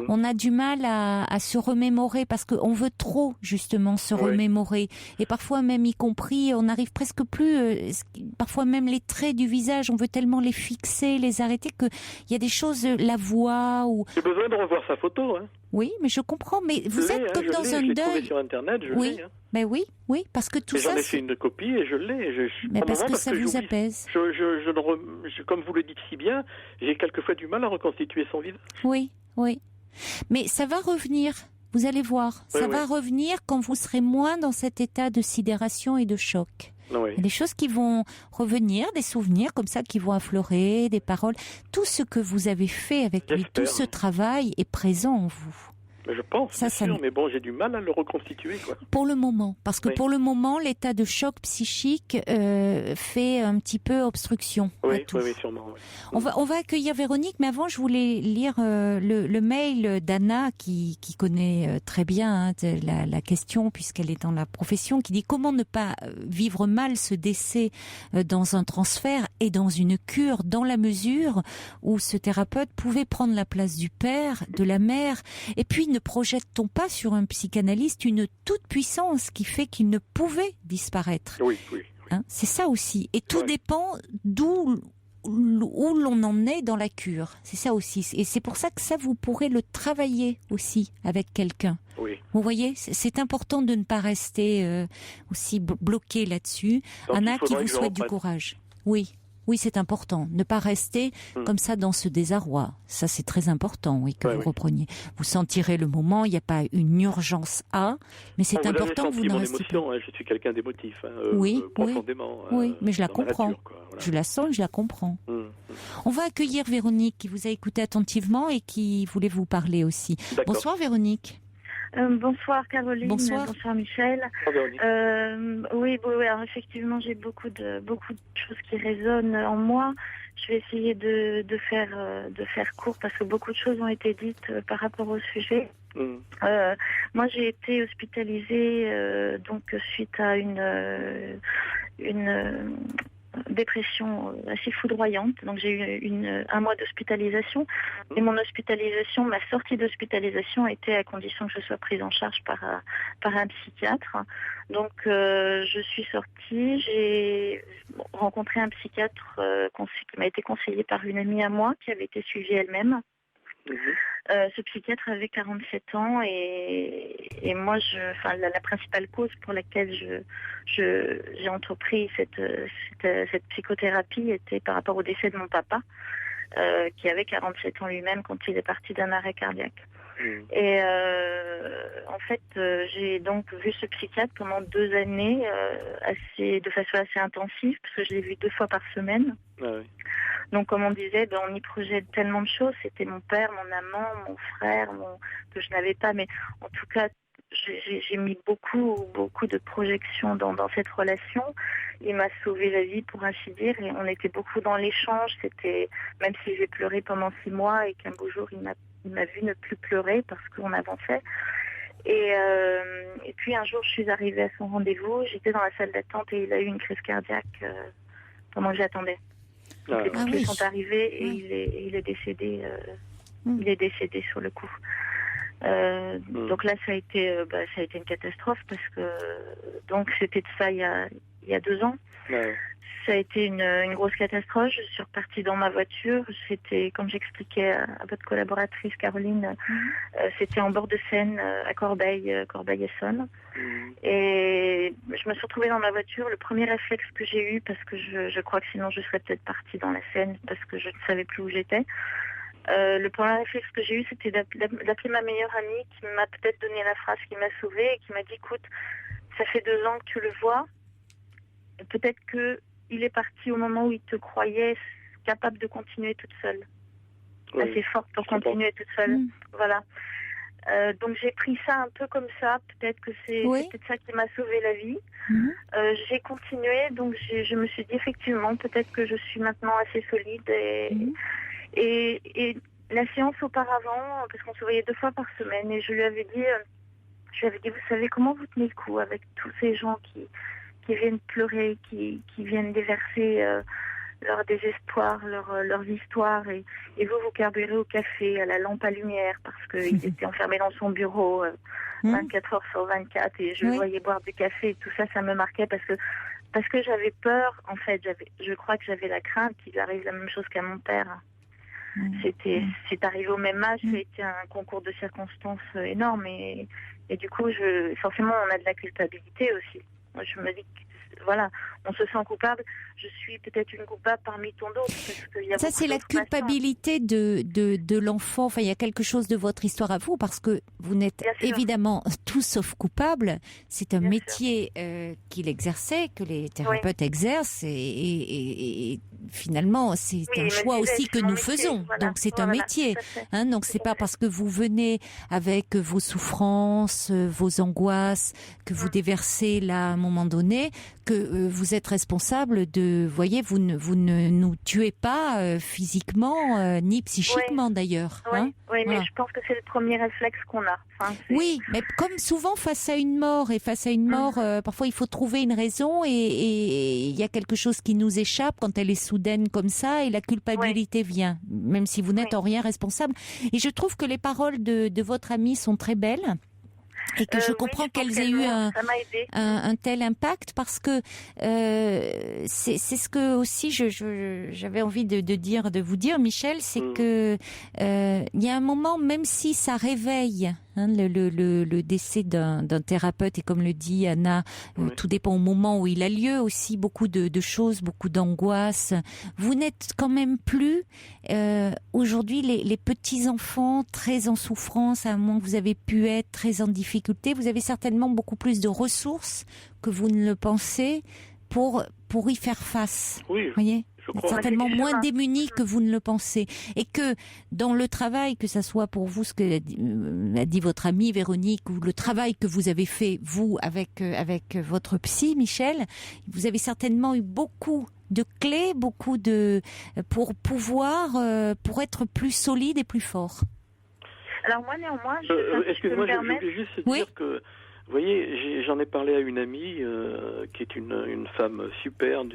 on a du mal à se remémorer, parce qu'on veut trop justement se remémorer. Et parfois même, y compris, on n'arrive presque plus, parfois même les traits du visage, on veut tellement les fixer, les arrêter, qu'il y a des choses, la voix ou... J'ai besoin de revoir sa photo, hein. Oui, mais je comprends. Mais vous êtes comme dans un deuil. Je l'ai trouvé deuil. sur Internet, je l'ai. Hein. Ben oui, parce que tout ça... J'en ai fait une copie et je l'ai. Mais parce que ça vous apaise. Comme vous le dites si bien, j'ai quelquefois du mal à reconstituer son visage. Oui. Mais ça va revenir. Vous allez voir. Ça va revenir quand vous serez moins dans cet état de sidération et de choc. Oui. Il y a des choses qui vont revenir, des souvenirs comme ça qui vont affleurer, des paroles. Tout ce que vous avez fait avec lui, tout ce travail est présent en vous. Je pense, bien sûr, mais bon, j'ai du mal à le reconstituer, quoi. Pour le moment, parce que pour le moment, l'état de choc psychique fait un petit peu obstruction à tout. Oui, sûrement. Oui. On va accueillir Véronique, mais avant, je voulais lire le mail d'Anna, qui connaît très bien la question, puisqu'elle est dans la profession, qui dit: comment ne pas vivre mal ce décès dans un transfert et dans une cure, dans la mesure où ce thérapeute pouvait prendre la place du père, de la mère, et puis ne projette-t-on pas sur un psychanalyste une toute-puissance qui fait qu'il ne pouvait disparaître? Oui. Hein, c'est ça aussi. Et tout dépend où l'on en est dans la cure. C'est ça aussi. Et c'est pour ça que ça, vous pourrez le travailler aussi avec quelqu'un. Oui. Vous voyez, c'est important de ne pas rester aussi bloqué là-dessus. Donc, Anna, qui vous souhaite du courage. Oui, c'est important. Ne pas rester comme ça dans ce désarroi. Ça, c'est très important, que vous repreniez. Vous sentirez le moment, il n'y a pas une urgence mais c'est important que vous ne restiez pas. Je suis quelqu'un d'émotif, profondément. Oui, mais je la comprends. Nature, voilà. Je la sens et je la comprends. On va accueillir Véronique, qui vous a écouté attentivement et qui voulait vous parler aussi. D'accord. Bonsoir Véronique. Bonsoir Caroline, bonsoir Michel. Oui, alors effectivement j'ai beaucoup de choses qui résonnent en moi. Je vais essayer de faire court parce que beaucoup de choses ont été dites par rapport au sujet. Moi j'ai été hospitalisée donc suite à une dépression assez foudroyante. Donc j'ai eu un mois d'hospitalisation et mon hospitalisation, ma sortie d'hospitalisation était à condition que je sois prise en charge par un psychiatre. Donc je suis sortie, j'ai rencontré un psychiatre qui m'a été conseillé par une amie à moi qui avait été suivie elle-même. Ce psychiatre avait 47 ans et moi, la principale cause pour laquelle j'ai entrepris cette psychothérapie était par rapport au décès de mon papa, qui avait 47 ans lui-même quand il est parti d'un arrêt cardiaque. Et en fait, j'ai donc vu ce psychiatre pendant 2 années, de façon assez intensive, parce que je l'ai vu 2 fois par semaine. Donc, comme on disait, on y projette tellement de choses. C'était mon père, mon amant, mon frère, que je n'avais pas. Mais en tout cas, j'ai mis beaucoup de projections dans cette relation. Il m'a sauvé la vie, pour ainsi dire. Et on était beaucoup dans l'échange. C'était, même si j'ai pleuré pendant 6 mois et qu'un beau jour, il m'a vu ne plus pleurer parce qu'on avançait. Et puis, un jour, je suis arrivée à son rendez-vous. J'étais dans la salle d'attente et il a eu une crise cardiaque pendant que j'attendais. Les pompiers sont arrivés et il est décédé. Il est décédé sur le coup. Donc là, ça a été une catastrophe parce que donc c'était de ça il y a 2 ans. Ça a été une grosse catastrophe. Je suis repartie dans ma voiture. C'était, comme j'expliquais à votre collaboratrice Caroline, c'était en bord de Seine, à Corbeil-Essonnes. Et je me suis retrouvée dans ma voiture. Le premier réflexe que j'ai eu, parce que je crois que sinon je serais peut-être partie dans la Seine, parce que je ne savais plus où j'étais. Le premier réflexe que j'ai eu, c'était d'appeler ma meilleure amie, qui m'a peut-être donné la phrase qui m'a sauvée et qui m'a dit, écoute, ça fait 2 ans que tu le vois. Peut-être que il est parti au moment où il te croyait capable de continuer toute seule. Assez forte pour continuer toute seule. Voilà. Donc j'ai pris ça un peu comme ça. Peut-être que c'est peut-être ça qui m'a sauvé la vie. J'ai continué. Donc je me suis dit effectivement, peut-être que je suis maintenant assez solide. Et la séance auparavant, parce qu'on se voyait 2 fois par semaine, et je lui avais dit, vous savez comment vous tenez le coup avec tous ces gens qui viennent pleurer, qui viennent déverser leur désespoir, leurs histoires, et vous carburez au café, à la lampe à lumière, parce qu'il était enfermé dans son bureau 24 heures sur 24, et je le voyais boire du café, et tout ça, ça me marquait, parce que j'avais peur, en fait, je crois que j'avais la crainte qu'il arrive la même chose qu'à mon père. C'est arrivé au même âge, ça a été un concours de circonstances énorme, et du coup, forcément, on a de la culpabilité aussi. Je me dis que, voilà, on se sent coupable. Je suis peut-être une coupable parmi tant d'autres. Ça, c'est la culpabilité de l'enfant. Enfin, il y a quelque chose de votre histoire à vous, parce que vous n'êtes évidemment tout sauf coupable. C'est un métier qu'il exerçait, que les thérapeutes exercent, et finalement, c'est un choix aussi que nous faisons. Voilà. Donc, c'est un métier. Donc, c'est pas parce que vous venez avec vos souffrances, vos angoisses, que vous déversez là à un moment donné, que vous êtes responsable de, voyez, vous ne nous tuez pas physiquement ni psychiquement d'ailleurs. Oui, mais je pense que c'est le premier réflexe qu'on a. Enfin, oui, mais comme souvent face à une mort, parfois il faut trouver une raison et il y a quelque chose qui nous échappe quand elle est soudaine comme ça et la culpabilité vient, même si vous n'êtes en rien responsable. Et je trouve que les paroles de votre amie sont très belles. Et que je comprends qu'elles aient eu un tel impact parce que c'est ce que aussi j'avais envie de vous dire, Michel, c'est que il y a un moment, même si ça réveille le décès d'un thérapeute, et comme le dit Anna, tout dépend au moment où il a lieu, aussi beaucoup de choses, beaucoup d'angoisse. Vous n'êtes quand même plus aujourd'hui les petits-enfants très en souffrance, à un moment que vous avez pu être très en difficulté. Vous avez certainement beaucoup plus de ressources que vous ne le pensez pour y faire face. Oui, voyez, certainement Effectivement. moins démunis que vous ne le pensez. Et que dans le travail, que ça soit pour vous ce que a dit votre amie Véronique, ou le travail que vous avez fait, vous, avec votre psy, Michel, vous avez certainement eu beaucoup de clés, pour pouvoir, pour être plus solide et plus fort. Alors moi, néanmoins, excusez-moi, je voulais juste dire que, vous voyez, j'en ai parlé à une amie qui est une femme superbe,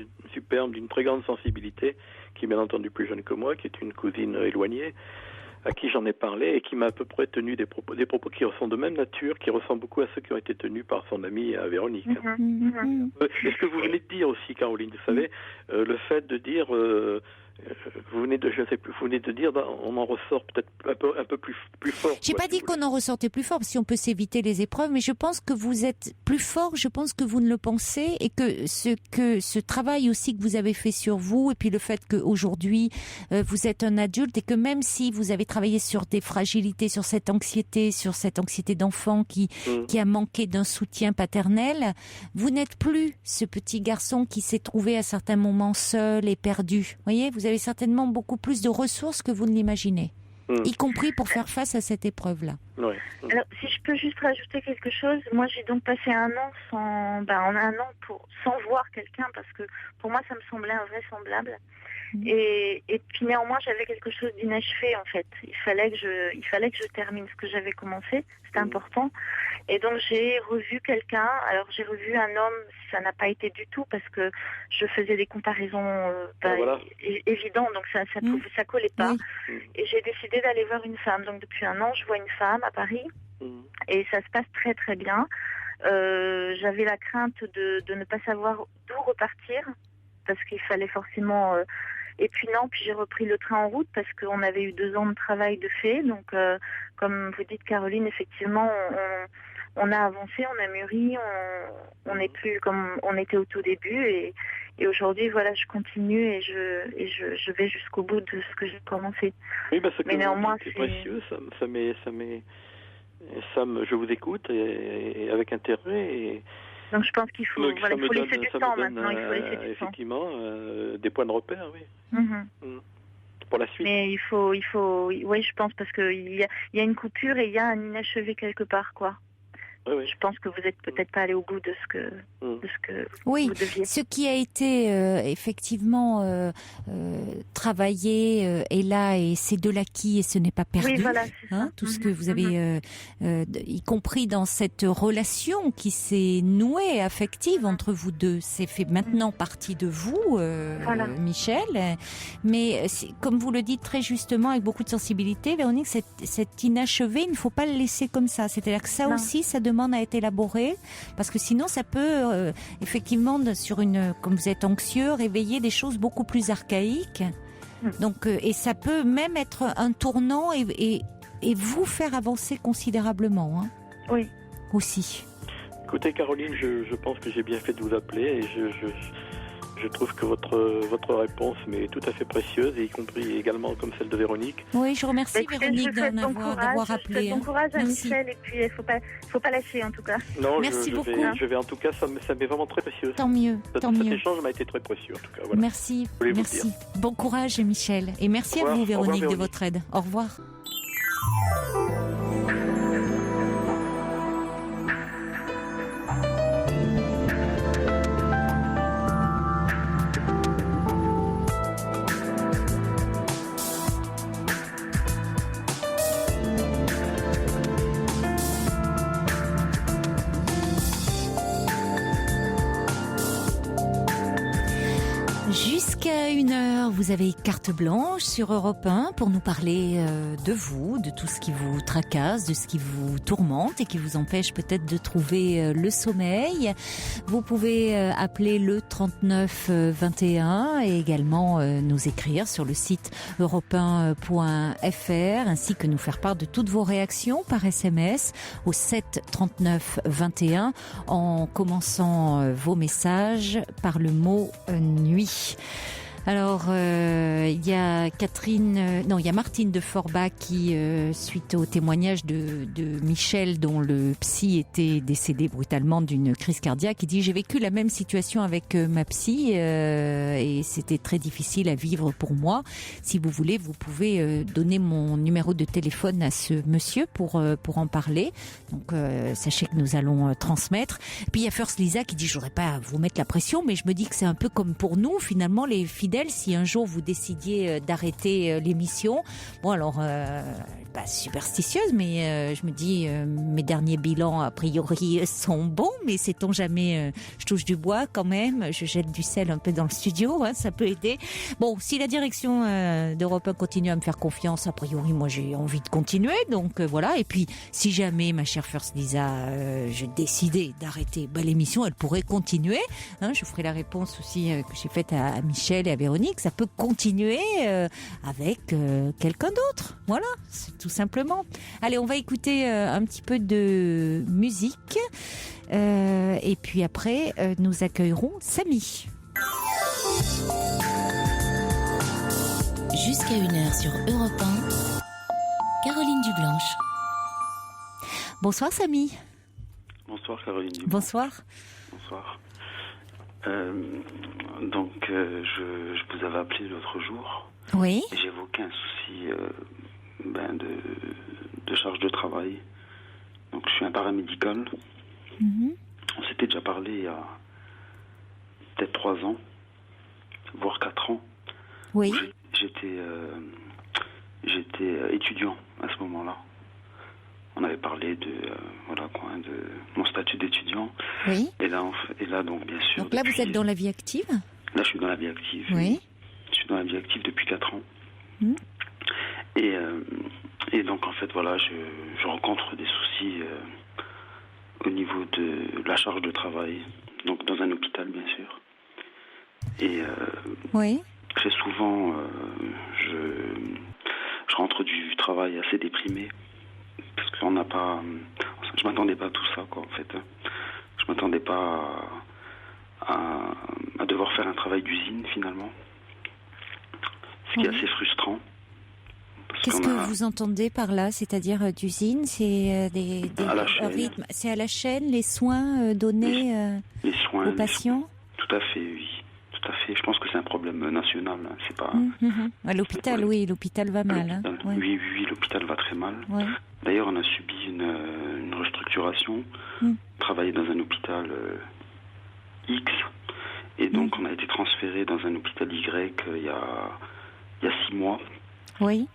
d'une très grande sensibilité, qui est bien entendu plus jeune que moi, qui est une cousine éloignée, à qui j'en ai parlé et qui m'a à peu près tenu des propos qui sont de même nature, qui ressemblent beaucoup à ceux qui ont été tenus par son amie Véronique. Et ce que vous venez de dire aussi, Caroline, vous savez, le fait de dire... vous venez de dire, on en ressort peut-être un peu plus fort. J'ai pas dit qu'on en ressortait plus fort, si on peut s'éviter les épreuves, mais je pense que vous êtes plus fort, je pense que vous ne le pensez, et que ce travail aussi que vous avez fait sur vous, et puis le fait qu'aujourd'hui vous êtes un adulte, et que même si vous avez travaillé sur des fragilités, sur cette anxiété d'enfant qui a manqué d'un soutien paternel, vous n'êtes plus ce petit garçon qui s'est trouvé à certains moments seul et perdu. Vous voyez, vous avez certainement beaucoup plus de ressources que vous ne l'imaginez, y compris pour faire face à cette épreuve-là. Ouais. Alors, si je peux juste rajouter quelque chose, moi j'ai donc passé un an sans voir quelqu'un, parce que pour moi ça me semblait invraisemblable. Et puis néanmoins j'avais quelque chose d'inachevé en fait. Il fallait que je termine ce que j'avais commencé, c'était important. Et donc j'ai revu quelqu'un. Alors j'ai revu un homme, ça n'a pas été du tout parce que je faisais des comparaisons évidentes, donc ça collait pas. Et j'ai décidé d'aller voir une femme. Donc depuis un an je vois une femme à Paris et ça se passe très très bien. J'avais la crainte de ne pas savoir d'où repartir parce qu'il fallait forcément... Et puis j'ai repris le train en route parce qu'on avait eu 2 ans de travail de fait. Donc, comme vous dites, Caroline, effectivement, on a avancé, on a mûri, on n'est plus comme on était au tout début. Et aujourd'hui, voilà, je continue et je vais jusqu'au bout de ce que j'ai commencé. Oui, parce que mais néanmoins, c'est précieux. Je vous écoute et avec intérêt. Et... Donc je pense qu'il faut, laisser du temps maintenant. Il faut laisser du temps. Effectivement, des points de repère, oui. Pour la suite. Mais il faut, oui, je pense, parce qu'il y a une coupure et il y a un inachevé quelque part, quoi. Oui. Je pense que vous n'êtes peut-être pas allé au bout de ce que oui, vous deviez. Ce qui a été effectivement travaillé est là et c'est de l'acquis et ce n'est pas perdu. Oui, voilà, tout ce que vous avez, y compris dans cette relation qui s'est nouée affective entre vous deux, c'est fait maintenant partie de vous, Michel. Mais comme vous le dites très justement avec beaucoup de sensibilité, Véronique, cet inachevé, il ne faut pas le laisser comme ça. C'est-à-dire que ça aussi, ça demande à être élaboré, parce que sinon ça peut effectivement, comme vous êtes anxieux, réveiller des choses beaucoup plus archaïques. Donc, et ça peut même être un tournant et vous faire avancer considérablement. Oui. Aussi. Écoutez, Caroline, je pense que j'ai bien fait de vous appeler et je trouve que votre réponse m'est tout à fait précieuse, et y compris également comme celle de Véronique. Oui, je remercie Véronique d'avoir appelé. Bon courage à Michel, et puis il faut pas lâcher en tout cas. Non, merci beaucoup. Je vais en tout cas, ça m'est vraiment très précieux. Tant mieux. Cet échange m'a été très précieux en tout cas. Voilà. Merci. Bon courage Michel, et merci à vous Véronique de votre aide. Au revoir. soir, vous avez carte blanche sur Europe 1 pour nous parler de vous, de tout ce qui vous tracasse, de ce qui vous tourmente et qui vous empêche peut-être de trouver le sommeil. Vous pouvez appeler le 39 21 et également nous écrire sur le site europe1.fr ainsi que nous faire part de toutes vos réactions par SMS au 7 39 21 en commençant vos messages par le mot nuit. Alors, il y a Martine de Forbach qui, suite au témoignage de Michel, dont le psy était décédé brutalement d'une crise cardiaque, qui dit « J'ai vécu la même situation avec ma psy et c'était très difficile à vivre pour moi. Si vous voulez, vous pouvez donner mon numéro de téléphone à ce monsieur pour en parler. Donc, sachez que nous allons transmettre. Puis, il y a First Lisa qui dit « Je voudrais pas vous mettre la pression, mais je me dis que c'est un peu comme pour nous, finalement, les fidèles. Si un jour vous décidiez d'arrêter l'émission, bon alors, pas superstitieuse, mais je me dis, mes derniers bilans a priori sont bons, mais sait-on jamais, je touche du bois quand même, je jette du sel un peu dans le studio, ça peut aider. Bon, si la direction d'Europe 1 continue à me faire confiance, a priori moi j'ai envie de continuer, donc voilà. Et puis si jamais ma chère First Lisa, j'ai décidé d'arrêter l'émission, elle pourrait continuer. Je ferai la réponse aussi que j'ai faite à Michel et à Véronique, ça peut continuer avec quelqu'un d'autre. Voilà, c'est tout simplement. Allez, on va écouter un petit peu de musique et puis après, nous accueillerons Samy. Jusqu'à 1h sur Europe 1, Caroline Dublanche. Bonsoir Samy. Bonsoir Caroline Dublanche. Bonsoir. Bonsoir. Je vous avais appelé l'autre jour. Oui. Et j'évoquais un souci de charge de travail. Donc je suis un paramédical. Mm-hmm. On s'était déjà parlé il y a peut-être 3 ans, voire 4 ans. Oui. J'étais étudiant à ce moment-là. On avait parlé de mon statut d'étudiant. Oui. Et là, donc bien sûr. Donc là, vous êtes dans la vie active. Là, je suis dans la vie active. Oui. Je suis dans la vie active depuis 4 ans. Mm. Et donc en fait, voilà, je rencontre des soucis au niveau de la charge de travail. Donc dans un hôpital, bien sûr. Et oui. très souvent, je rentre du travail assez déprimé. Parce qu'on n'a pas... Je m'attendais pas à tout ça, quoi, en fait. Je m'attendais pas à devoir faire un travail d'usine, finalement. Ce qui est assez frustrant. Qu'est-ce que vous entendez par là? C'est-à-dire d'usine? C'est des à la chaîne. rythmes. C'est à la chaîne, les soins donnés les soins, aux patients? Tout à fait, oui. Tout à fait. Je pense que c'est un problème national. C'est pas... À l'hôpital, oui, l'hôpital va mal. Ouais. Oui, l'hôpital va très mal. Ouais. D'ailleurs, on a subi une restructuration. Travaillé dans un hôpital X. Et donc, on a été transféré dans un hôpital Y il y a 6 mois. Oui.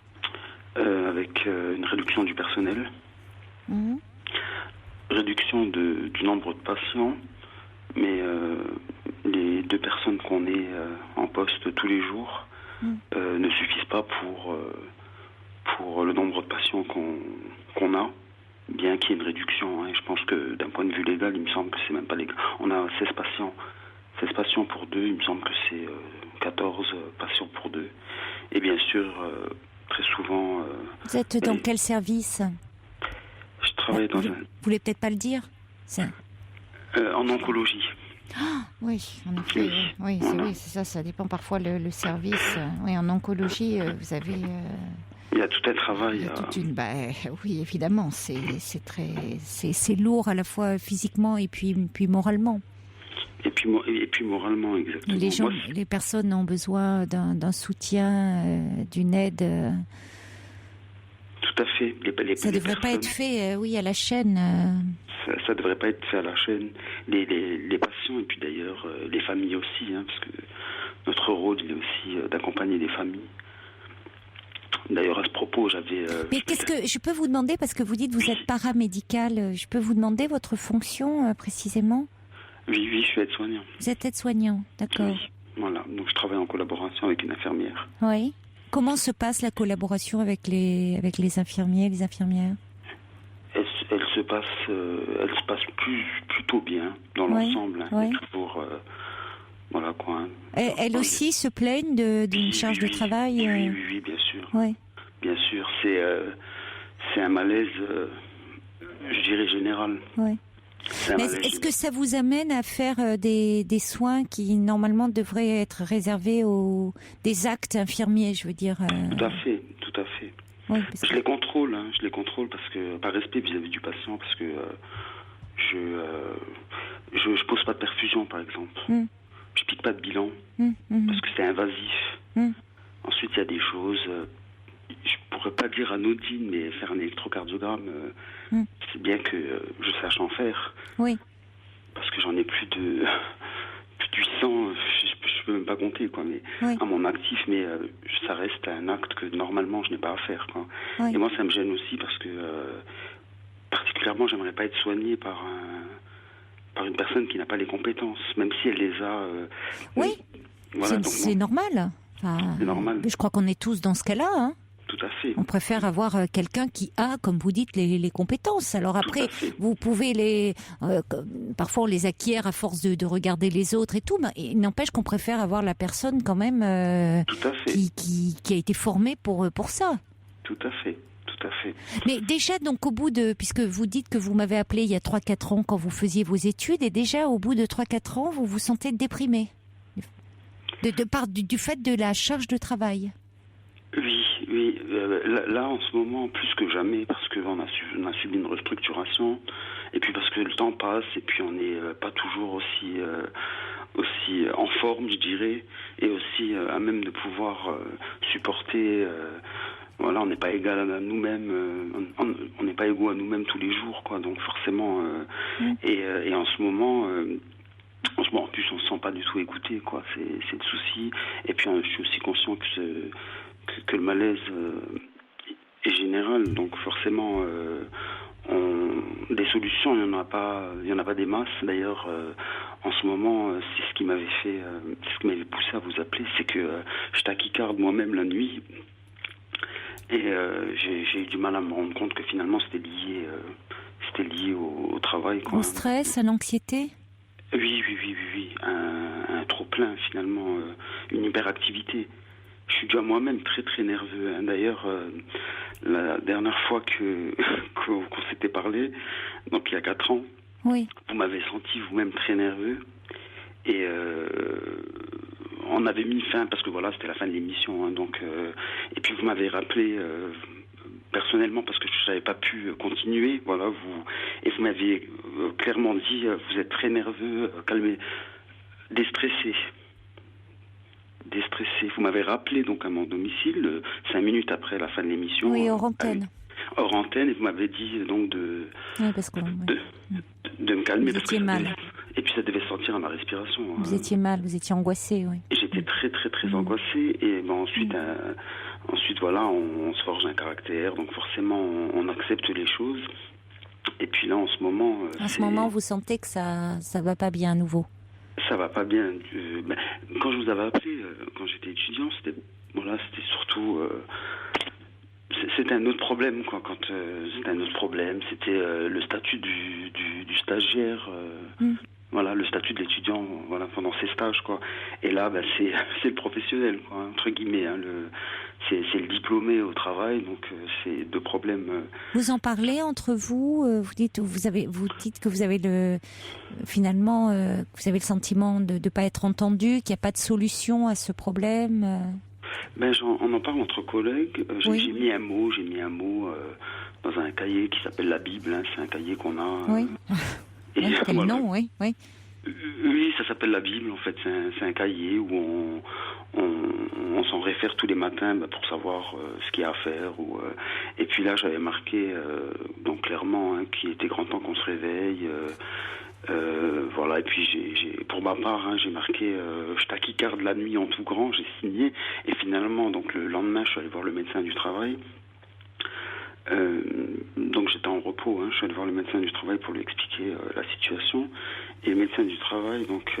Avec une réduction du personnel. Réduction du nombre de patients. Mais les 2 personnes qu'on est en poste tous les jours ne suffisent pas pour le nombre de patients qu'on a, bien qu'il y ait une réduction. Je pense que d'un point de vue légal, il me semble que c'est même pas légal. On a 16 patients pour 2, il me semble que c'est 14 patients pour 2. Et bien sûr, très souvent... Vous êtes dans quel service? Je travaille dans Vous voulez peut-être pas le dire? en oncologie. Oui, en effet. Oui, c'est ça. Ça dépend parfois le service. Oui, en oncologie, vous avez. Il y a tout un travail. Il y a toute une. Oui, évidemment, c'est lourd à la fois physiquement et puis moralement. Et puis moralement, exactement. Les personnes ont besoin d'un soutien, d'une aide. Tout à fait. Ça ne devrait pas être fait, à la chaîne. Ça ne devrait pas être fait à la chaîne. Les patients, et puis d'ailleurs les familles aussi, parce que notre rôle il est aussi d'accompagner les familles. D'ailleurs, à ce propos, j'avais... Mais qu'est-ce que je peux vous demander, parce que vous dites que vous êtes paramédical, je peux vous demander votre fonction précisément? Oui, je suis aide-soignant. Vous êtes aide-soignant, d'accord. Voilà, donc je travaille en collaboration avec une infirmière. Oui. Comment se passe la collaboration avec les infirmiers, les infirmières? Elle se passe plutôt bien dans l'ensemble. Hein. Oui. Toujours, voilà quoi. Hein. Elles aussi se plaignent d'une charge de travail. Oui, bien sûr. Oui. Bien sûr, c'est un malaise, je dirais général. Oui. Mais est-ce que ça vous amène à faire des soins qui normalement devraient être réservés des actes infirmiers, je veux dire Tout à fait. Oui, je les contrôle, parce que par respect vis-à-vis du patient, parce que je pose pas de perfusion, par exemple. Je pique pas de bilan, parce que c'est invasif. Ensuite, il y a des choses, je pourrais pas dire anodines, mais faire un électrocardiogramme, c'est bien que je sache en faire. Oui. Parce que j'en ai plus de 800, je peux même pas compter, quoi, mais à mon actif, mais ça reste un acte que normalement je n'ai pas à faire, quoi. Oui. Et moi, ça me gêne aussi parce que particulièrement, j'aimerais pas être soigné par une personne qui n'a pas les compétences, même si elle les a. Oui. Voilà, c'est normal. Enfin, c'est normal. Je crois qu'on est tous dans ce cas-là. Hein. Tout à fait. On préfère avoir quelqu'un qui a, comme vous dites, les compétences. Alors après, vous pouvez parfois on les acquiert à force de regarder les autres et tout, mais il n'empêche qu'on préfère avoir la personne quand même qui a été formée pour ça. Tout à fait. Mais déjà, donc puisque vous dites que vous m'avez appelé il y a 3-4 ans quand vous faisiez vos études, et déjà au bout de 3-4 ans, vous vous sentez déprimé du fait de la charge de travail. Oui. Là, en ce moment, plus que jamais, parce qu'on a subi une restructuration, et puis parce que le temps passe, et puis on n'est pas toujours aussi en forme, je dirais, et aussi à même de pouvoir supporter. Voilà, on n'est pas égal à nous-mêmes, on n'est pas égaux à nous-mêmes tous les jours, quoi. Donc forcément, et en ce moment. En plus, on se sent pas du tout écouté, quoi. C'est le souci. Et puis, je suis aussi conscient que le malaise est général. Donc, forcément, des solutions, il y en a pas des masses. D'ailleurs, en ce moment, c'est ce qui m'avait poussé à vous appeler, c'est que je tachycarde moi-même la nuit. Et j'ai eu du mal à me rendre compte que finalement, c'était lié au travail, quoi. Au stress, à l'anxiété? Oui. Un trop-plein, finalement, une hyperactivité. Je suis déjà moi-même très, très nerveux. Hein. D'ailleurs, la dernière fois qu'on s'était parlé, donc il y a 4 ans, vous m'avez senti vous-même très nerveux. Et on avait mis fin, parce que voilà, c'était la fin de l'émission. Hein, donc, et puis vous m'avez rappelé... personnellement, parce que je n'avais pas pu continuer, voilà, vous m'aviez clairement dit, vous êtes très nerveux, calmez, déstressé. Vous m'avez rappelé donc à mon domicile, 5 minutes après la fin de l'émission. Oui, hors antenne. Hors antenne, et vous m'avez dit donc de me calmer. Vous étiez mal. Et puis ça devait sortir à ma respiration. Vous étiez mal, vous étiez angoissé, oui. Et j'étais très, très, très angoissé, et ensuite, voilà, on se forge un caractère, donc forcément, on accepte les choses. Et puis là, en ce moment... En ce moment, vous sentez que ça va pas bien à nouveau? Ça va pas bien. Quand je vous avais appelé, quand j'étais étudiant, c'était surtout... c'était un autre problème, quoi. C'était un autre problème, c'était le statut du stagiaire... Voilà, le statut de l'étudiant, voilà, pendant ses stages, quoi. Et là, c'est le professionnel, quoi, entre guillemets. Hein, c'est le diplômé au travail, donc c'est 2 problèmes. Vous en parlez entre vous. Vous dites que vous avez finalement, vous avez le sentiment de ne pas être entendu, qu'il n'y a pas de solution à ce problème. On en parle entre collègues. J'ai mis un mot dans un cahier qui s'appelle la Bible. Hein, c'est un cahier qu'on a. Oui. Quel nom, oui. Oui, ça s'appelle la Bible, en fait. C'est un cahier où on s'en réfère tous les matins pour savoir ce qu'il y a à faire. Et puis là, j'avais marqué donc clairement qu'il était grand temps qu'on se réveille. Voilà, et puis pour ma part, j'ai marqué je tachycarde la nuit en tout grand, j'ai signé. Et finalement, donc le lendemain, je suis allé voir le médecin du travail. Donc j'étais en repos, je suis allé voir le médecin du travail pour lui expliquer la situation. Et le médecin du travail donc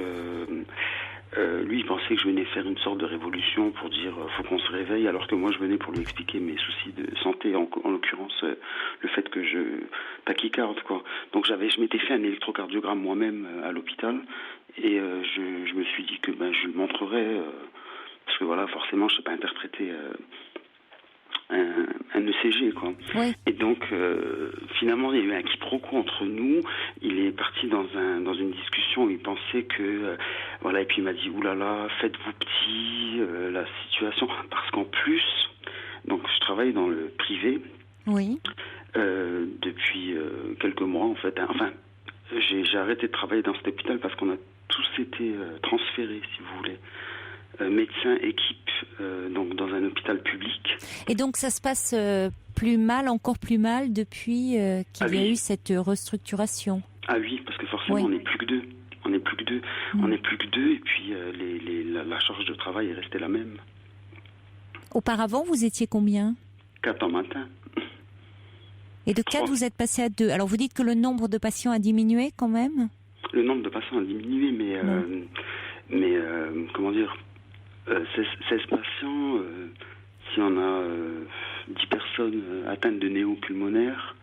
Lui, il pensait que je venais faire une sorte de révolution pour dire faut qu'on se réveille, alors que moi, je venais pour lui expliquer mes soucis de santé, en l'occurrence le fait que je tachycarde, quoi. Donc je m'étais fait un électrocardiogramme moi-même à l'hôpital, et je me suis dit que je lui montrerais, parce que voilà, forcément, je sais pas interpréter un ECG, quoi. Oui. Et donc finalement il y a eu un quiproquo entre nous. Il est parti dans une discussion où il pensait que voilà, et puis il m'a dit oulala, faites-vous petit, la situation, parce qu'en plus, donc je travaille dans le privé. Oui. Depuis quelques mois en fait, enfin j'ai arrêté de travailler dans cet hôpital parce qu'on a tous été transférés, si vous voulez, médecins, équipe, donc dans un hôpital public. Et donc ça se passe encore plus mal depuis qu'il y a eu cette restructuration. Ah oui, parce que forcément on n'est plus que deux. On n'est plus que deux. Et puis la charge de travail est restée la même. Auparavant, vous étiez combien ? 4 en matin. Et de 4, vous êtes passé à 2. Alors vous dites que le nombre de patients a diminué quand même ? Le nombre de patients a diminué, mais comment dire, 16 patients, si on a 10 personnes atteintes de néo-pulmonaire,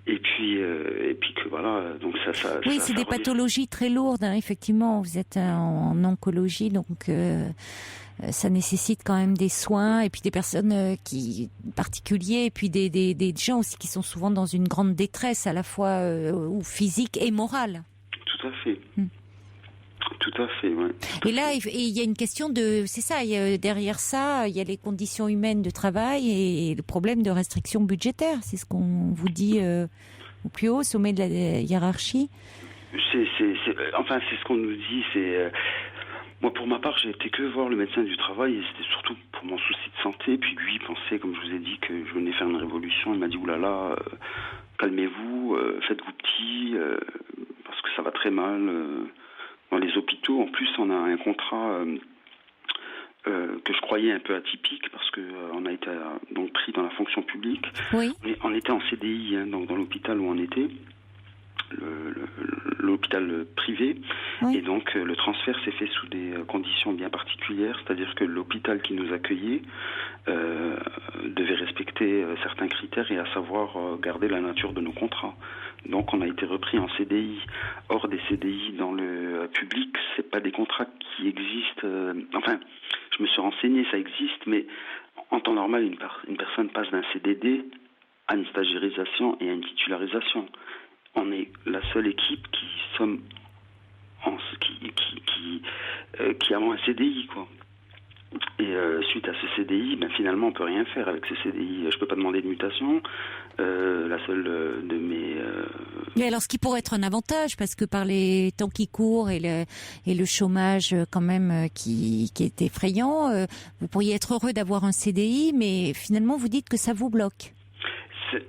et puis que voilà, donc ça oui, ça, c'est ça des pathologies très lourdes, hein, effectivement. Vous êtes en oncologie, donc ça nécessite quand même des soins, et puis des personnes particuliers, et puis des gens aussi qui sont souvent dans une grande détresse, à la fois ou physique et morale. Tout à fait. Tout à fait, ouais. Et là, il y a une question c'est ça, derrière ça, il y a les conditions humaines de travail et le problème de restriction budgétaire. C'est ce qu'on vous dit au plus haut sommet de la hiérarchie. C'est ce qu'on nous dit. Moi, pour ma part, j'ai été que voir le médecin du travail, et c'était surtout pour mon souci de santé. Puis lui, il pensait, comme je vous ai dit, que je venais faire une révolution. Il m'a dit oulala, calmez-vous, faites-vous petit, parce que ça va très mal. Dans les hôpitaux, en plus, on a un contrat que je croyais un peu atypique, parce que on a été donc pris dans la fonction publique. Oui. On était en CDI, donc dans l'hôpital où on était, l'hôpital privé. Oui. Et donc le transfert s'est fait sous des conditions bien particulières, c'est-à-dire que l'hôpital qui nous accueillait devait respecter certains critères, et à savoir garder la nature de nos contrats. Donc on a été repris en CDI. Or, des CDI dans le public, c'est pas des contrats qui existent. Enfin, je me suis renseigné, ça existe, mais en temps normal, une personne passe d'un CDD à une stagiairisation et à une titularisation. On est la seule équipe qui avons un CDI, quoi. Et suite à ce CDI, finalement, on peut rien faire avec ce CDI. Je peux pas demander de mutation. La seule de mes... Mais alors, ce qui pourrait être un avantage, parce que par les temps qui courent et le chômage quand même qui est effrayant, vous pourriez être heureux d'avoir un CDI, mais finalement, vous dites que ça vous bloque.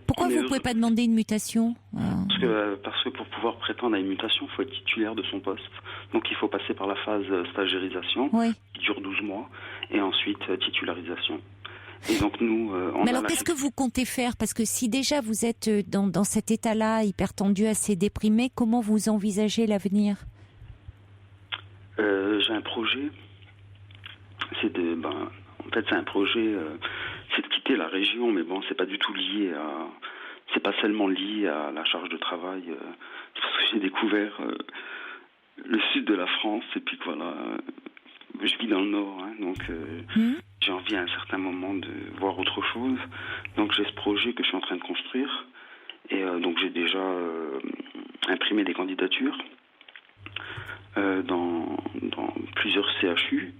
Pourquoi vous ne pouvez pas demander une mutation ? Parce que pour pouvoir prétendre à une mutation, il faut être titulaire de son poste. Donc il faut passer par la phase stagiairisation, qui dure 12 mois, et ensuite titularisation. Et donc nous, Mais alors qu'est-ce que vous comptez faire ? Parce que si déjà vous êtes dans cet état-là, hyper tendu, assez déprimé, comment vous envisagez l'avenir ? J'ai un projet. C'est un projet... c'est de quitter la région, mais bon, c'est pas du tout lié à... C'est pas seulement lié à la charge de travail. C'est parce que j'ai découvert le sud de la France, et puis voilà, je vis dans le nord, hein, donc j'ai envie à un certain moment de voir autre chose. Donc j'ai ce projet que je suis en train de construire, et donc j'ai déjà imprimé des candidatures dans plusieurs CHU.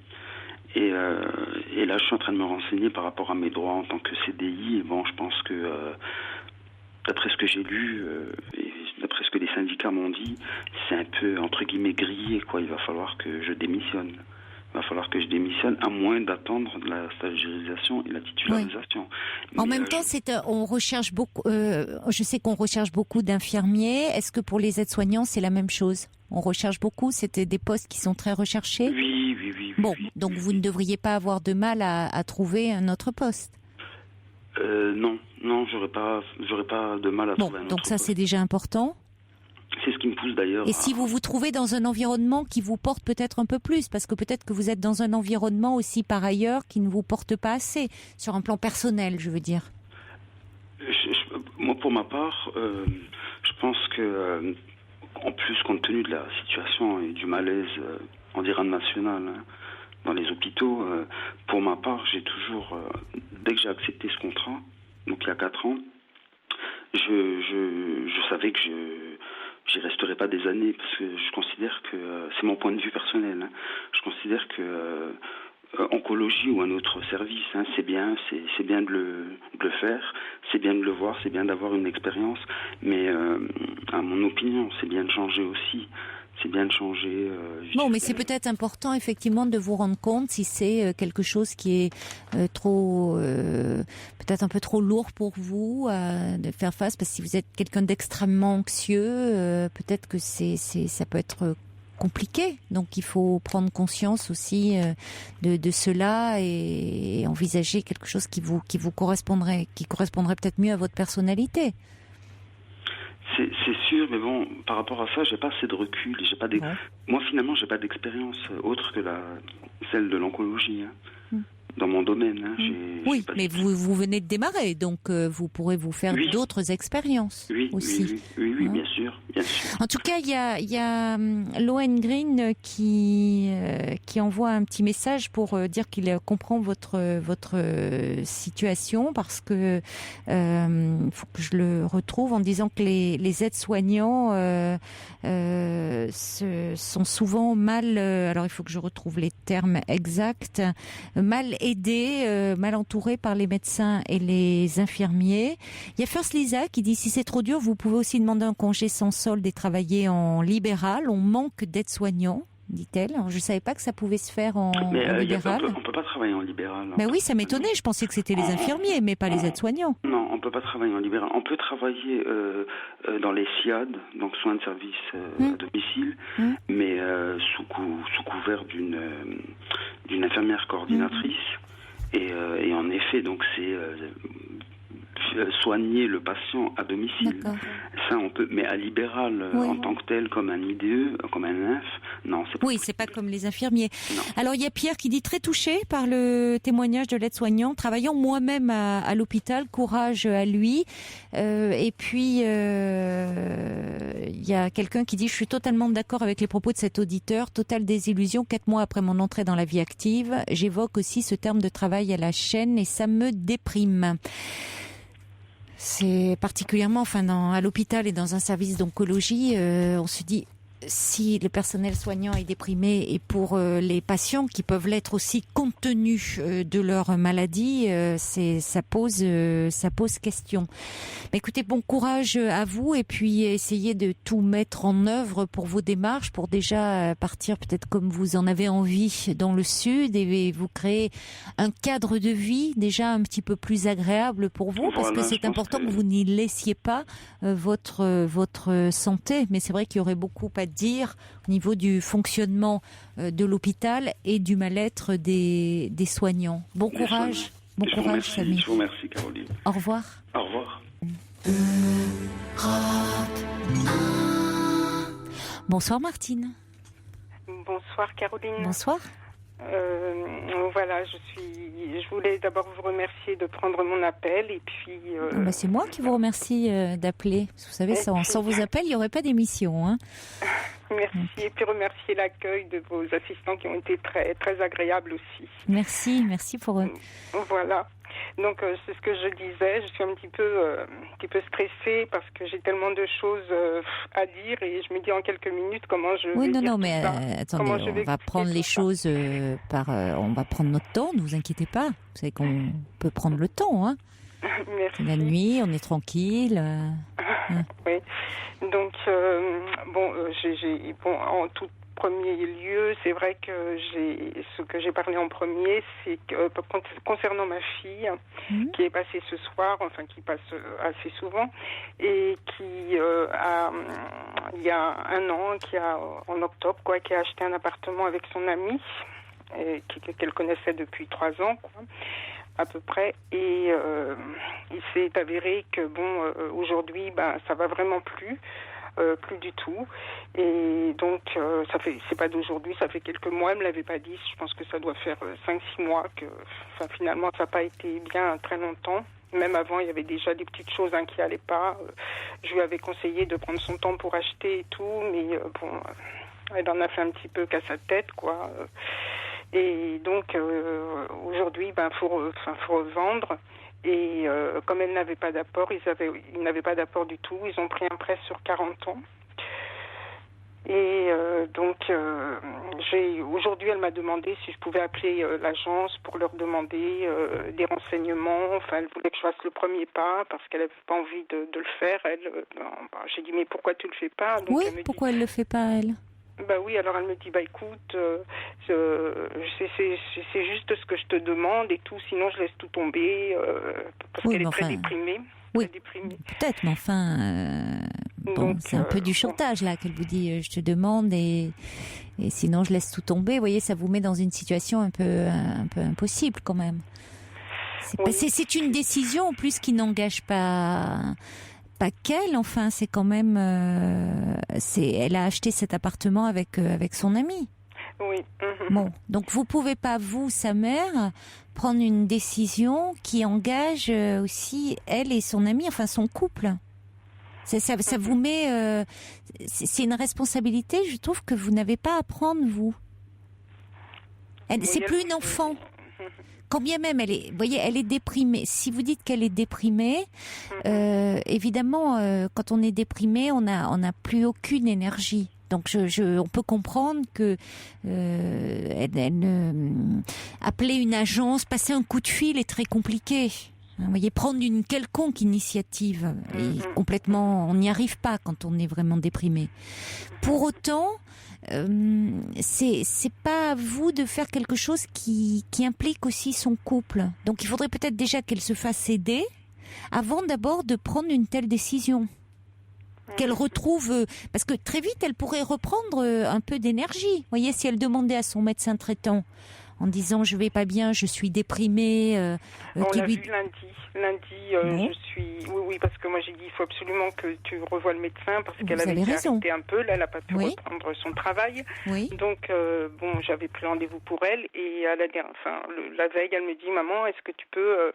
Et là, je suis en train de me renseigner par rapport à mes droits en tant que CDI. Et bon, je pense que, d'après ce que j'ai lu, et d'après ce que les syndicats m'ont dit, c'est un peu, entre guillemets, grillé, quoi. Il va falloir que je démissionne. À moins d'attendre la stagiairisation et la titularisation. Oui. En même temps, on recherche beaucoup. Je sais qu'on recherche beaucoup d'infirmiers. Est-ce que pour les aides-soignants, c'est la même chose ? On recherche beaucoup. C'était des postes qui sont très recherchés. Oui. Bon, donc vous ne devriez pas avoir de mal à trouver un autre poste. Non, j'aurais pas de mal à trouver un autre donc ça, poste. c'est déjà important. C'est ce qui me pousse d'ailleurs. Et si vous vous trouvez dans un environnement qui vous porte peut-être un peu plus, parce que peut-être que vous êtes dans un environnement aussi par ailleurs qui ne vous porte pas assez, sur un plan personnel, je veux dire. Moi, pour ma part, je pense que, en plus, compte tenu de la situation et du malaise, on dirait national, hein, dans les hôpitaux, pour ma part, j'ai toujours, dès que j'ai accepté ce contrat, donc il y a 4 ans, je savais que j'y resterai pas des années, parce que je considère que, c'est mon point de vue personnel, hein, je considère que oncologie ou un autre service, hein, c'est bien de le faire, c'est bien de le voir, c'est bien d'avoir une expérience, mais à mon opinion, c'est bien de changer aussi. C'est bien de changer. Non, mais c'est peut-être important effectivement de vous rendre compte si c'est quelque chose qui est trop, peut-être un peu trop lourd pour vous de faire face, parce que si vous êtes quelqu'un d'extrêmement anxieux, peut-être que ça peut être compliqué. Donc il faut prendre conscience aussi de cela et envisager quelque chose qui vous correspondrait peut-être mieux à votre personnalité. C'est sûr, mais bon, par rapport à ça, j'ai pas assez de recul. Moi, finalement, j'ai pas d'expérience autre que celle de l'oncologie, hein, dans mon domaine. Hein, oui, mais vous venez de démarrer, donc vous pourrez vous faire d'autres expériences aussi. Oui, bien sûr. En tout cas, il y a Lohengrin qui envoie un petit message pour dire qu'il comprend votre situation, parce que faut que je le retrouve, en disant que les aides-soignants sont souvent mal, alors il faut que je retrouve les termes exacts, mal aidés, mal entourés par les médecins et les infirmiers. Il y a First Lisa qui dit: si c'est trop dur, vous pouvez aussi demander un congé sans solde et travailler en libéral. On manque d'aides-soignants, dit-elle. Alors, je ne savais pas que ça pouvait se faire en libéral. On peut pas travailler en libéral. Mais oui, ça m'étonnait. Je pensais que c'était les infirmiers, mais pas les aides-soignants. Non, on peut pas travailler en libéral. On peut travailler dans les SIAD, donc soins de service à domicile, mais sous couvert d'une infirmière coordinatrice. Et en effet, donc c'est soigner le patient à domicile. D'accord. Ça, on peut, mais à libéral, en tant que tel, comme un IDE, comme un INF, non, c'est pas. Oui, c'est pas comme les infirmiers. Non. Alors, il y a Pierre qui dit: très touché par le témoignage de l'aide-soignant, travaillant moi-même à l'hôpital, courage à lui. Et puis, il y a quelqu'un qui dit: je suis totalement d'accord avec les propos de cet auditeur, totale désillusion, 4 mois après mon entrée dans la vie active. J'évoque aussi ce terme de travail à la chaîne et ça me déprime. C'est particulièrement, à l'hôpital et dans un service d'oncologie, on se dit, si le personnel soignant est déprimé, et pour les patients qui peuvent l'être aussi compte tenu de leur maladie, ça pose question. Mais écoutez, bon courage à vous, et puis essayez de tout mettre en œuvre pour vos démarches, pour déjà partir peut-être comme vous en avez envie dans le sud, et vous créer un cadre de vie déjà un petit peu plus agréable pour vous, parce que c'est important que vous n'y laissiez pas votre santé. Mais c'est vrai qu'il y aurait beaucoup à dire au niveau du fonctionnement de l'hôpital et du mal-être des soignants. Bon courage. Bon courage, Samy. Je vous remercie, Caroline. Au revoir. Au revoir. Bonsoir, Martine. Bonsoir, Caroline. Bonsoir. Voilà, je voulais d'abord vous remercier de prendre mon appel, et puis... c'est moi qui vous remercie d'appeler. Vous savez, sans vos appels, il n'y aurait pas d'émission. Hein. Merci, et puis remercier l'accueil de vos assistants qui ont été très, très agréables aussi. Merci pour eux. Voilà. Donc c'est ce que je disais, je suis un petit peu stressée parce que j'ai tellement de choses à dire, et je me dis en quelques minutes comment je vais dire mais attendez, on va prendre les choses on va prendre notre temps, ne vous inquiétez pas. Vous savez qu'on peut prendre le temps, hein. Merci. C'est la nuit, on est tranquille. Oui. Donc en tout premier lieu, c'est vrai que ce que j'ai parlé en premier, c'est que concernant ma fille qui est passée ce soir, qui passe assez souvent, et qui il y a 1 an, en octobre, qui a acheté un appartement avec son ami, qu'elle connaissait depuis 3 ans, à peu près, et il s'est avéré que aujourd'hui, ça va vraiment plus. plus du tout. Et donc, c'est pas d'aujourd'hui, ça fait quelques mois, elle me l'avait pas dit, je pense que ça doit faire 5-6 mois que, finalement, ça n'a pas été bien très longtemps. Même avant, il y avait déjà des petites choses qui n'allaient pas. Je lui avais conseillé de prendre son temps pour acheter et tout, mais elle en a fait un petit peu qu'à sa tête, quoi. Et donc, aujourd'hui, faut revendre. Et comme elle n'avait pas d'apport, ils n'avaient pas d'apport du tout. Ils ont pris un prêt sur 40 ans. Et aujourd'hui, elle m'a demandé si je pouvais appeler l'agence pour leur demander des renseignements. Enfin, elle voulait que je fasse le premier pas parce qu'elle n'avait pas envie de le faire. J'ai dit, mais pourquoi tu le fais pas? Donc, oui, pourquoi elle le fait pas, elle? Oui, alors elle me dit, écoute, c'est juste ce que je te demande et tout, sinon je laisse tout tomber, parce qu'elle est très déprimée. Oui, peut-être, mais enfin, c'est un peu du chantage là qu'elle vous dit, je te demande et sinon je laisse tout tomber. Vous voyez, ça vous met dans une situation un peu impossible quand même. C'est une décision en plus qui n'engage pas qu'elle. Enfin, c'est quand même, elle a acheté cet appartement avec son ami. Oui. Bon, donc vous pouvez pas, vous, sa mère, prendre une décision qui engage aussi elle et son ami, enfin son couple. Ça vous met, c'est une responsabilité, je trouve, que vous n'avez pas à prendre, vous. C'est plus une enfant. Quand bien même vous voyez, elle est déprimée. Si vous dites qu'elle est déprimée, évidemment, quand on est déprimé, on n'a plus aucune énergie. Donc on peut comprendre que appeler une agence, passer un coup de fil est très compliqué. Vous voyez, prendre une quelconque initiative, complètement, on n'y arrive pas quand on est vraiment déprimé. Pour autant, c'est pas à vous de faire quelque chose qui implique aussi son couple. Donc il faudrait peut-être déjà qu'elle se fasse aider avant d'abord de prendre une telle décision. Qu'elle retrouve, parce que très vite elle pourrait reprendre un peu d'énergie. Vous voyez, si elle demandait à son médecin traitant en disant je vais pas bien, je suis déprimée. On l'a vu lundi, je suis. Oui, parce que moi j'ai dit il faut absolument que tu revoies le médecin parce qu'elle avait arrêté un peu. Là, elle n'a pas pu reprendre son travail. Oui. Donc j'avais pris rendez-vous pour elle et la veille, elle me dit maman, est-ce que tu peux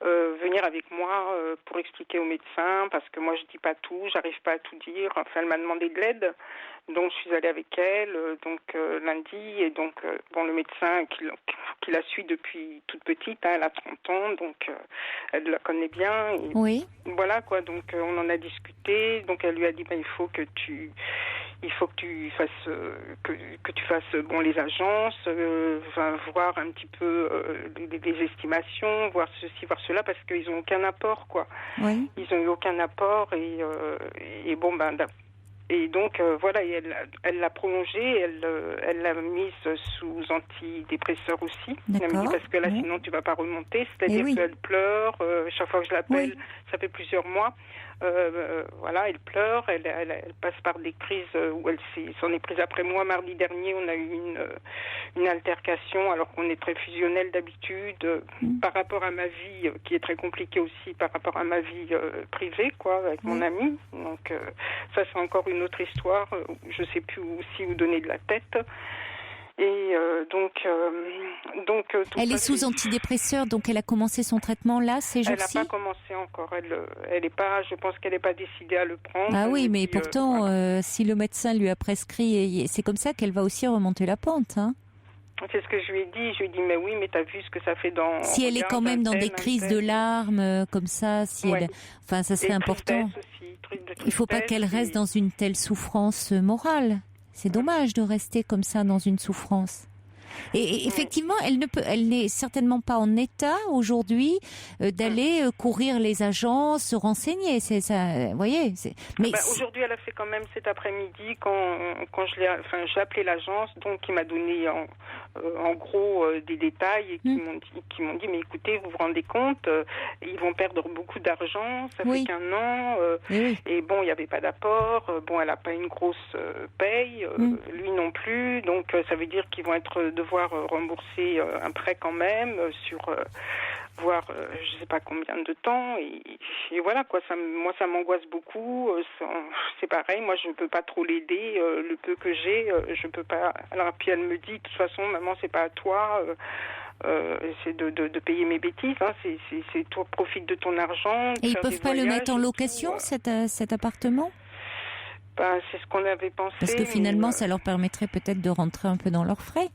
venir avec moi pour expliquer au médecin parce que moi je dis pas tout, j'arrive pas à tout dire. Enfin, elle m'a demandé de l'aide. Donc je suis allée avec elle lundi et donc le médecin qui la suit depuis toute petite, elle a 30 ans, donc elle la connaît bien. Et oui. Voilà quoi, donc on en a discuté, donc elle lui a dit il faut que tu fasses les agences, voir un petit peu les estimations, voir ceci, voir cela, parce qu'ils n'ont aucun apport quoi. Oui. Ils n'ont eu aucun apport et et donc et elle l'a prolongée, elle l'a mise sous antidépresseur aussi. Elle me dit parce que là sinon tu vas pas remonter, c'est-à-dire qu'elle pleure chaque fois que je l'appelle, ça fait plusieurs mois. Elle pleure, elle passe par des crises où elle s'en est prise après moi. Mardi dernier, on a eu une altercation alors qu'on est très fusionnel d'habitude par rapport à ma vie qui est très compliquée aussi par rapport à ma vie privée avec mon ami. Donc ça c'est encore une autre histoire. Je sais plus aussi où donner de la tête. Et elle est sous antidépresseur, donc elle a commencé son traitement là ces jours-ci. Elle n'a pas commencé encore. Elle est pas. Je pense qu'elle n'est pas décidée à le prendre. Ah oui, mais pourtant, si le médecin lui a prescrit, c'est comme ça qu'elle va aussi remonter la pente, hein. C'est ce que je lui ai dit. Je lui ai dit, mais oui, mais t'as vu ce que ça fait dans. Si elle est quand même dans des crises de larmes comme ça, ça serait important. Il ne faut pas qu'elle reste dans une telle souffrance morale. C'est dommage de rester comme ça dans une souffrance. Et effectivement, elle n'est certainement pas en état aujourd'hui d'aller courir les agences, se renseigner. C'est ça, vous voyez. Mais aujourd'hui, elle a fait quand même cet après-midi quand j'ai appelé l'agence, donc qui m'a donné en gros des détails et qui m'ont dit mais écoutez, vous vous rendez compte, ils vont perdre beaucoup d'argent, ça fait qu'un an et bon, il n'y avait pas d'apport, elle n'a pas une grosse paye, lui non plus, donc ça veut dire qu'ils vont devoir rembourser un prêt quand même sur voire je sais pas combien de temps, et voilà quoi, moi ça m'angoisse beaucoup, c'est pareil, moi je peux pas trop l'aider, le peu que j'ai, je peux pas. Alors puis elle me dit, de toute façon maman c'est pas à toi, c'est de payer mes bêtises, hein, c'est toi, profite de ton argent. Et ils peuvent pas le mettre en location, cet appartement? Ben, c'est ce qu'on avait pensé. Parce que finalement, ça leur permettrait peut-être de rentrer un peu dans leurs frais.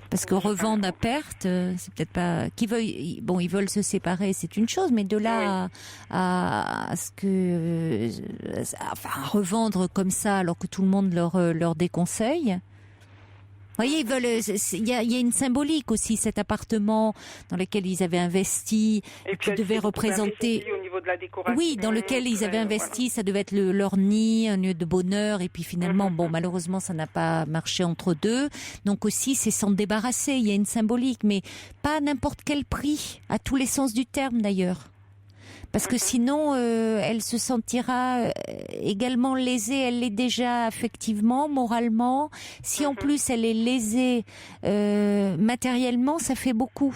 Parce que revendre à perte, c'est peut-être pas. Ils veulent se séparer, c'est une chose, mais de là à ce que, revendre comme ça, alors que tout le monde leur déconseille. Vous voyez, ils veulent. Il y a une symbolique aussi, cet appartement dans lequel ils avaient investi, et qui devait représenter. Au niveau de la décoration. Oui, dans lequel ils avaient investi, ça devait être leur nid, un lieu de bonheur, et puis finalement, malheureusement, ça n'a pas marché entre deux. Donc aussi, c'est s'en débarrasser. Il y a une symbolique, mais pas à n'importe quel prix, à tous les sens du terme d'ailleurs. Parce que sinon, elle se sentira également lésée. Elle l'est déjà affectivement, moralement. Si en plus elle est lésée matériellement, ça fait beaucoup.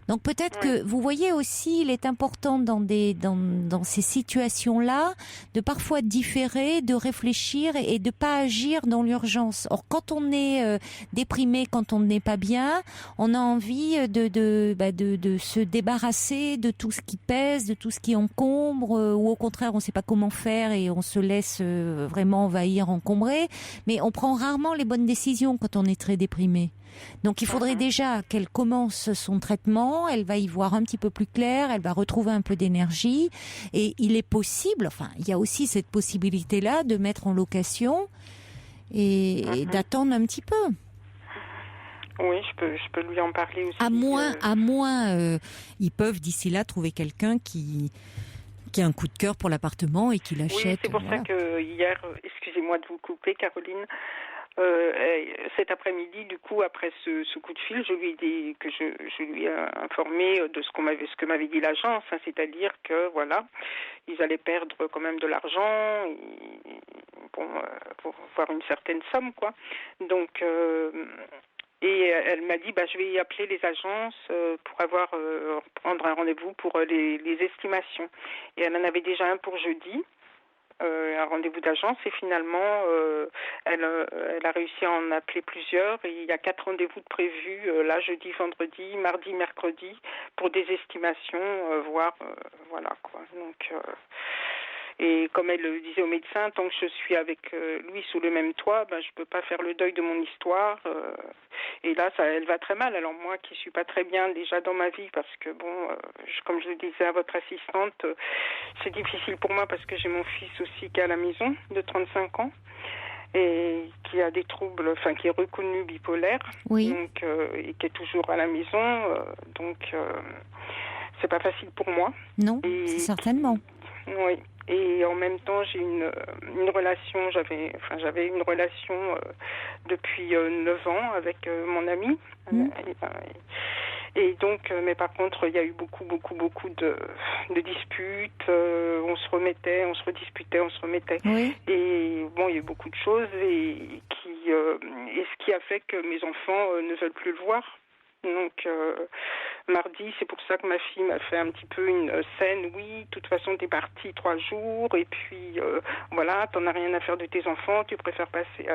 Donc peut-être que, vous voyez aussi, il est important dans ces situations-là de parfois différer, de réfléchir et de pas agir dans l'urgence. Or, quand on est déprimé, quand on n'est pas bien, on a envie de se débarrasser de tout ce qui pèse, de tout ce qui encombre, ou au contraire, on ne sait pas comment faire et on se laisse vraiment envahir, encombrer. Mais on prend rarement les bonnes décisions quand on est très déprimé. Donc il faudrait déjà qu'elle commence son traitement, elle va y voir un petit peu plus clair, elle va retrouver un peu d'énergie, et il est possible, il y a aussi cette possibilité-là de mettre en location et d'attendre un petit peu. Oui, je peux lui en parler aussi. À moins, ils peuvent d'ici là trouver quelqu'un qui a un coup de cœur pour l'appartement et qui l'achète. Oui, c'est pour ça que hier, excusez-moi de vous couper, Caroline. Cet après-midi, du coup, après ce coup de fil, je lui ai dit que je lui ai informé de ce que m'avait dit l'agence, hein, c'est-à-dire que voilà, ils allaient perdre quand même de l'argent, pour voir une certaine somme, quoi. Donc et elle m'a dit, je vais appeler les agences pour prendre un rendez-vous pour les estimations. Et elle en avait déjà un pour jeudi. Un rendez-vous d'agence, et finalement elle a réussi à en appeler plusieurs, et il y a 4 rendez-vous de prévus là, jeudi, vendredi, mardi, mercredi, pour des estimations, voilà quoi. Donc et comme elle le disait au médecin, tant que je suis avec lui sous le même toit, je peux pas faire le deuil de mon histoire. Et là, elle va très mal. Alors moi, qui suis pas très bien déjà dans ma vie, parce que comme je le disais à votre assistante, c'est difficile pour moi parce que j'ai mon fils aussi qui est à la maison, de 35 ans, et qui a des troubles, qui est reconnu bipolaire, donc et qui est toujours à la maison, donc c'est pas facile pour moi. Non, certainement. Oui. Et en même temps, j'ai une relation, j'avais une relation depuis 9 ans avec mon ami. Et donc, mais par contre, il y a eu beaucoup de disputes. On se remettait, on se redisputait, on se remettait. Oui. Et il y a eu beaucoup de choses et ce qui a fait que mes enfants ne veulent plus le voir. Donc mardi, c'est pour ça que ma fille m'a fait un petit peu une scène. Oui, de toute façon, t'es partie 3 jours et puis voilà, t'en as rien à faire de tes enfants. Tu préfères passer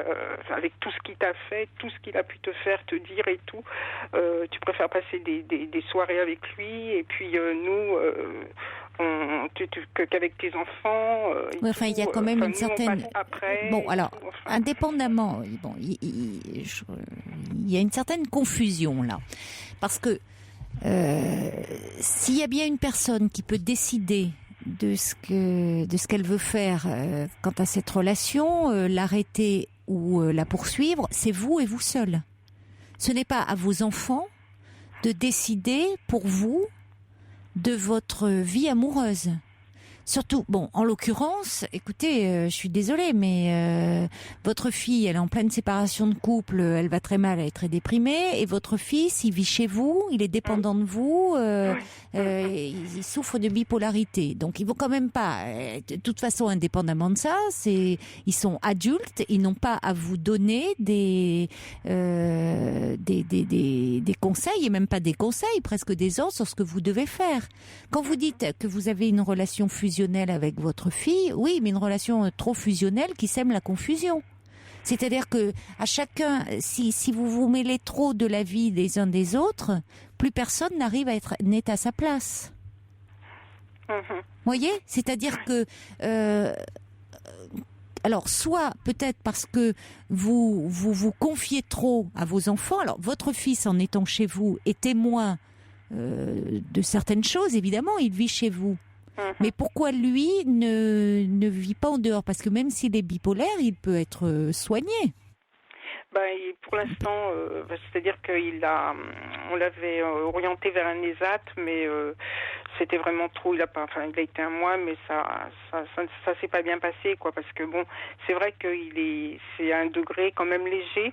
avec tout ce qu'il t'a fait, tout ce qu'il a pu te faire, te dire et tout. Tu préfères passer des soirées avec lui et puis nous. Qu'avec tes enfants. Il y a quand même une certaine. Alors, indépendamment, il y a une certaine confusion là, parce que s'il y a bien une personne qui peut décider de ce qu'elle veut faire quant à cette relation, l'arrêter ou la poursuivre, c'est vous et vous seul. Ce n'est pas à vos enfants de décider pour vous de votre vie amoureuse. Surtout, bon, en l'occurrence, écoutez, je suis désolée, mais votre fille, elle est en pleine séparation de couple, elle va très mal, elle est très déprimée, et votre fils, il vit chez vous, il est dépendant de vous, il souffre de bipolarité. Donc, ils vont quand même pas, de toute façon, indépendamment de ça, ils sont adultes, ils n'ont pas à vous donner des conseils, et même pas des conseils, presque des ordres sur ce que vous devez faire. Quand vous dites que vous avez une relation fusionnelle avec votre fille, oui, mais une relation trop fusionnelle qui sème la confusion. C'est-à-dire que à chacun, si vous vous mêlez trop de la vie des uns des autres, plus personne n'est à sa place. Vous voyez ? C'est-à-dire que alors, soit peut-être parce que vous confiez trop à vos enfants. Alors, votre fils, en étant chez vous, est témoin de certaines choses, évidemment, il vit chez vous. Mais pourquoi lui ne vit pas en dehors ? Parce que même s'il est bipolaire, il peut être soigné. Pour l'instant, c'est-à-dire on l'avait orienté vers un ESAT, mais c'était vraiment trop. Il a été un mois, mais ça s'est pas bien passé, quoi. Parce que bon, c'est vrai c'est à un degré quand même léger.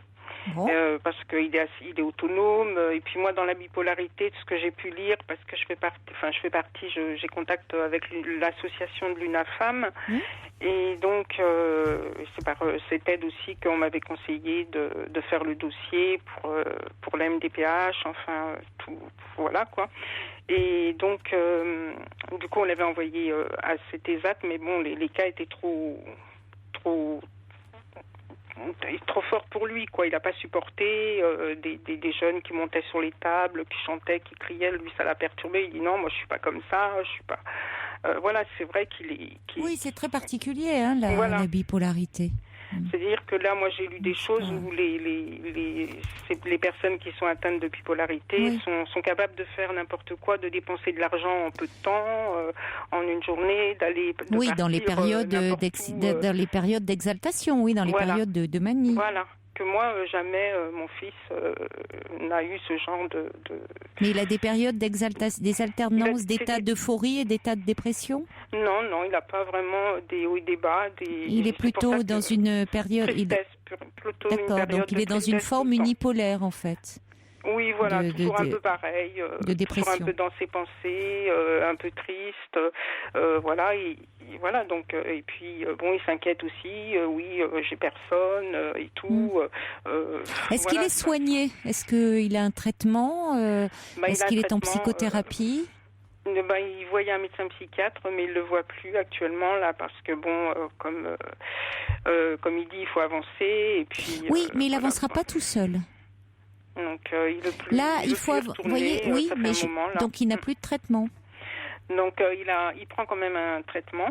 Bon. Parce qu'il est autonome, et puis moi dans la bipolarité, de ce que j'ai pu lire, parce que j'ai contact avec l'association de l'UNAFAM, et donc c'est par cette aide aussi qu'on m'avait conseillé de faire le dossier pour la MDPH, enfin tout, voilà quoi. Et donc du coup on l'avait envoyé à cet ESAT, mais bon les cas étaient trop fort pour lui, quoi. Il n'a pas supporté des jeunes qui montaient sur les tables, qui chantaient, qui criaient. Lui, ça l'a perturbé. Il dit non, moi, je suis pas comme ça. Je suis pas. Voilà, c'est vrai qu'il est. Oui, c'est très particulier, hein, la bipolarité. C'est-à-dire que là, moi, j'ai lu des choses où les personnes qui sont atteintes de bipolarité sont capables de faire n'importe quoi, de dépenser de l'argent en peu de temps, en une journée, dans les périodes dans les périodes d'exaltation, dans les périodes de manie. Voilà. Que moi, jamais mon fils n'a eu ce genre de... Mais il a des périodes des alternances d'état d'euphorie et d'état de dépression ? Non, il n'a pas vraiment des hauts et des bas. Il est plutôt dans une période... D'accord, donc il est dans une forme unipolaire, en fait. Oui, voilà, toujours un peu pareil, de dépression. Toujours un peu dans ses pensées, un peu triste, voilà, voilà, donc, et puis, il s'inquiète aussi, j'ai personne, et tout. Est-ce qu'il est soigné ? Est-ce qu'il a un traitement ? Est-ce qu'il est en psychothérapie ? Il voyait un médecin psychiatre, mais il le voit plus actuellement là parce que comme il dit, il faut avancer et puis. Oui, mais il avancera pas tout seul. Donc il veut plus. Là, il faut, vous voyez, donc il n'a plus de traitement. Donc il prend quand même un traitement.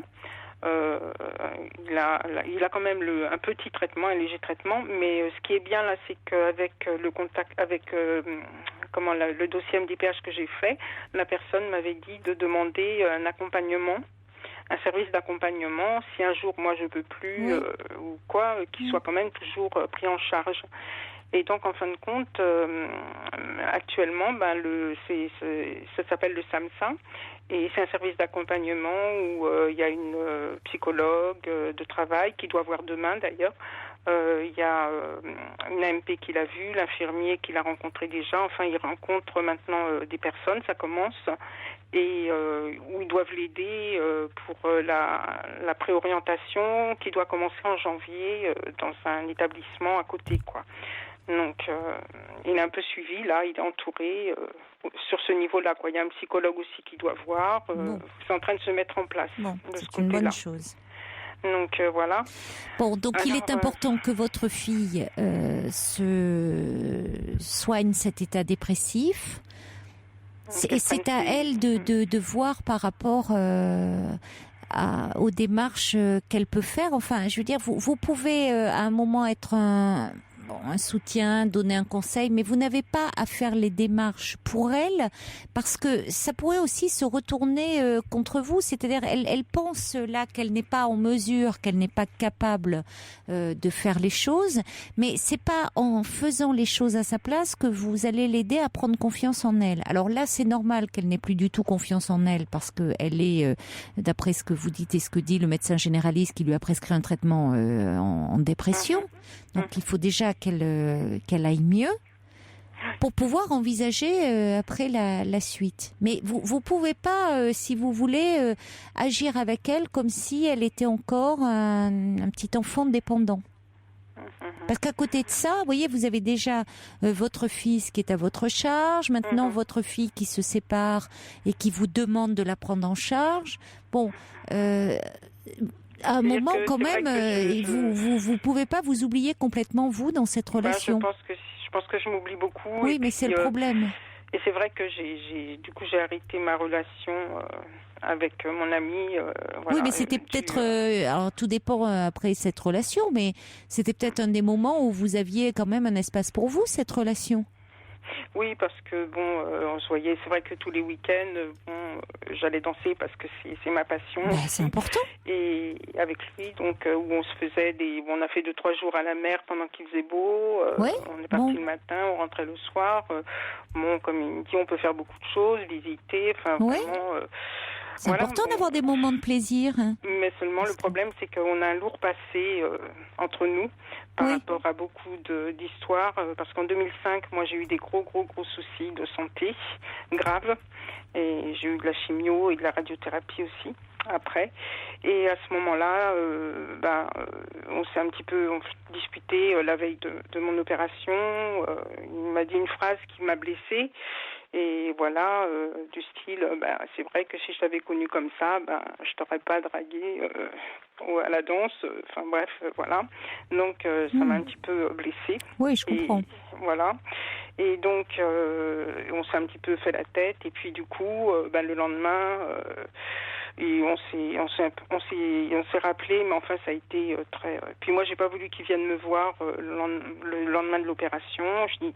Il a quand même un petit traitement, un léger traitement, mais ce qui est bien là, c'est qu'avec le contact, avec le dossier MDPH que j'ai fait, la personne m'avait dit de demander un accompagnement, un service d'accompagnement, si un jour moi je peux plus ou quoi, qu'il soit quand même toujours pris en charge. Et donc, en fin de compte, actuellement, ça s'appelle le SAMSA, et c'est un service d'accompagnement où il y a une psychologue de travail qui doit voir demain d'ailleurs. Il y a une AMP qui l'a vu, l'infirmier qui l'a rencontré déjà. Enfin, il rencontre maintenant des personnes, ça commence, et où ils doivent l'aider pour la préorientation qui doit commencer en janvier dans un établissement à côté, quoi. Donc, il est un peu suivi, là, il est entouré sur ce niveau-là, quoi. Il y a un psychologue aussi qui doit voir. C'est en train de se mettre en place. Bon, c'est une bonne chose. Donc, voilà. Bon, donc il est important que votre fille se soigne cet état dépressif. Et c'est à elle de voir par rapport aux démarches qu'elle peut faire. Enfin, je veux dire, vous pouvez à un moment être un soutien, donner un conseil, mais vous n'avez pas à faire les démarches pour elle, parce que ça pourrait aussi se retourner contre vous. C'est-à-dire, elle pense là qu'elle n'est pas en mesure, qu'elle n'est pas capable de faire les choses, mais c'est pas en faisant les choses à sa place que vous allez l'aider à prendre confiance en elle. Alors là, c'est normal qu'elle n'ait plus du tout confiance en elle, parce que elle est, d'après ce que vous dites et ce que dit le médecin généraliste qui lui a prescrit un traitement en dépression. Donc il faut déjà qu'elle aille mieux pour pouvoir envisager après la suite. Mais vous pouvez pas, si vous voulez, agir avec elle comme si elle était encore un petit enfant dépendant. Parce qu'à côté de ça, vous voyez, vous avez déjà votre fils qui est à votre charge, maintenant votre fille qui se sépare et qui vous demande de la prendre en charge. Bon, à un moment quand même, vous pouvez pas vous oublier complètement vous dans cette relation. Je pense que je m'oublie beaucoup. Oui, mais c'est le problème. Et c'est vrai que j'ai arrêté ma relation avec mon ami. Oui, mais c'était peut-être, alors tout dépend après cette relation, mais c'était peut-être un des moments où vous aviez quand même un espace pour vous, cette relation. Oui, parce que on se voyait. C'est vrai que tous les week-ends, j'allais danser parce que c'est ma passion. C'est important. Et avec lui, donc où on se faisait on a fait 2-3 jours à la mer pendant qu'il faisait beau. On est parti le matin, on rentrait le soir. Comme il me dit, on peut faire beaucoup de choses, visiter. Enfin, vraiment. C'est important d'avoir des moments de plaisir. Mais seulement le problème, c'est qu'on a un lourd passé entre nous par rapport à beaucoup d'histoires. Parce qu'en 2005, moi, j'ai eu des gros soucis de santé graves. Et j'ai eu de la chimio et de la radiothérapie aussi après. Et à ce moment-là, on s'est un petit peu disputé la veille de mon opération. Il m'a dit une phrase qui m'a blessée. Et voilà, du style, c'est vrai que si je t'avais connu comme ça, je t'aurais pas dragué à la danse. Enfin bref, voilà. Donc ça m'a un petit peu blessée. Oui, je comprends. Et, voilà. Et donc on s'est un petit peu fait la tête. Et puis du coup, le lendemain, et on s'est rappelé, mais enfin ça a été très. Puis moi j'ai pas voulu qu'il vienne me voir le lendemain de l'opération. Je dis.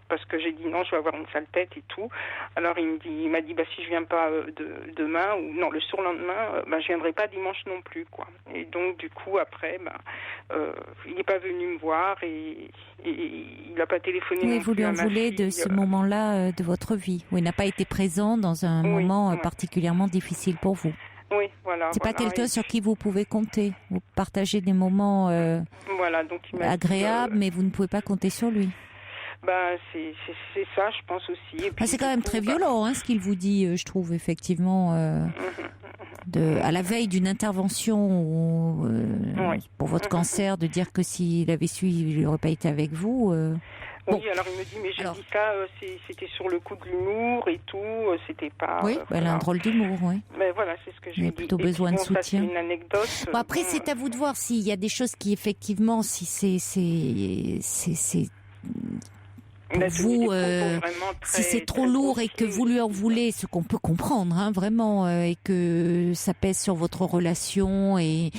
Parce que j'ai dit non, je vais avoir une sale tête et tout. Alors il m'a dit si je viens pas demain ou non le surlendemain, je viendrai pas dimanche non plus quoi. Et donc du coup après il n'est pas venu me voir et il n'a pas téléphoné. Oui, non vous plus lui en à ma voulez fille, de ce moment-là de votre vie où il n'a pas été présent dans un moment particulièrement difficile pour vous. Oui, voilà. C'est pas quelqu'un sur qui vous pouvez compter. Vous partagez des moments donc il agréables, mais vous ne pouvez pas compter sur lui. C'est ça, je pense aussi. Et puis, c'est quand même très violent, ce qu'il vous dit, je trouve, effectivement, à la veille d'une intervention pour votre cancer, de dire que s'il avait su, il n'aurait pas été avec vous. Oui, alors il me dit, mais j'ai dit ça, c'était sur le coup de l'humour et tout, c'était pas... Oui, elle a un drôle d'humour, oui. Mais voilà, c'est ce que je lui ai dit. plutôt besoin de soutien. Ça, c'est une anecdote. Après, c'est à vous de voir s'il y a des choses qui, effectivement, si c'est pour vous, si c'est trop lourd et que vous lui en voulez, ce qu'on peut comprendre, vraiment, et que ça pèse sur votre relation et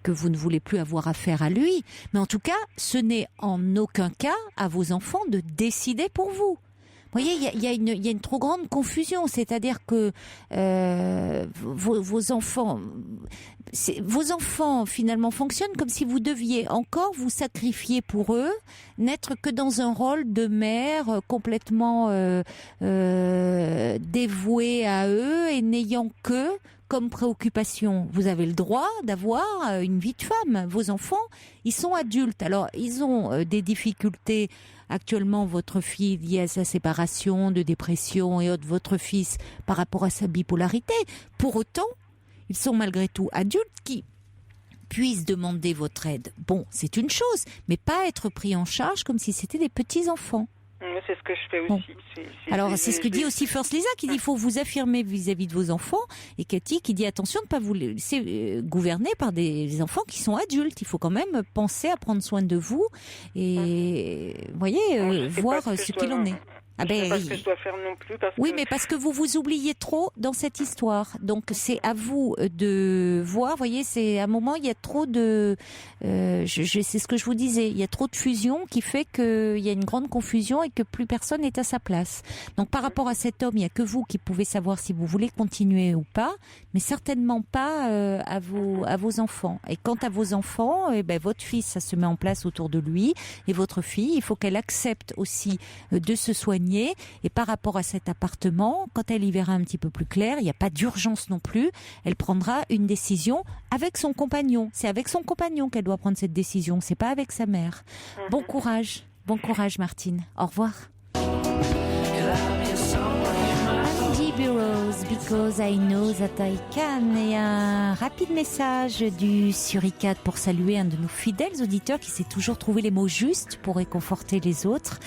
que vous ne voulez plus avoir affaire à lui. Mais en tout cas, ce n'est en aucun cas à vos enfants de décider pour vous. Vous voyez, il y a une trop grande confusion, c'est-à-dire que vos enfants finalement fonctionnent comme si vous deviez encore vous sacrifier pour eux, n'être que dans un rôle de mère complètement dévouée à eux et n'ayant que comme préoccupation. Vous avez le droit d'avoir une vie de femme. Vos enfants, ils sont adultes. Alors, ils ont des difficultés. Actuellement, votre fille liée à sa séparation, de dépression et autres, votre fils par rapport à sa bipolarité. Pour autant, ils sont malgré tout adultes qui puissent demander votre aide. Bon, c'est une chose, mais pas être pris en charge comme si c'était des petits-enfants. C'est ce que je fais aussi. Bon. Alors, c'est ce que dit aussi First Lisa, qui dit qu'il faut vous affirmer vis-à-vis de vos enfants. Et Cathy qui dit attention de ne pas vous laisser gouverner par des enfants qui sont adultes. Il faut quand même penser à prendre soin de vous et, voyez, voir ce qu'il en est. Ah ben, je sais pas ce que je dois faire non plus. Oui, mais parce que vous vous oubliez trop dans cette histoire. Donc c'est à vous de voir. Vous voyez, c'est à un moment il y a trop de. C'est ce que je vous disais. Il y a trop de fusion qui fait qu'il y a une grande confusion et que plus personne n'est à sa place. Donc par rapport à cet homme, il y a que vous qui pouvez savoir si vous voulez continuer ou pas, mais certainement pas à vos enfants. Et quant à vos enfants, votre fils, ça se met en place autour de lui, et votre fille, il faut qu'elle accepte aussi de se soigner. Et par rapport à cet appartement, quand elle y verra un petit peu plus clair, il n'y a pas d'urgence non plus, elle prendra une décision avec son compagnon. C'est avec son compagnon qu'elle doit prendre cette décision, c'est pas avec sa mère. Bon courage Martine. Au revoir. Andy Burroughs, Because I Know That I Can. Et un rapide message du Suricat pour saluer un de nos fidèles auditeurs qui sait toujours trouver les mots justes pour réconforter les autres.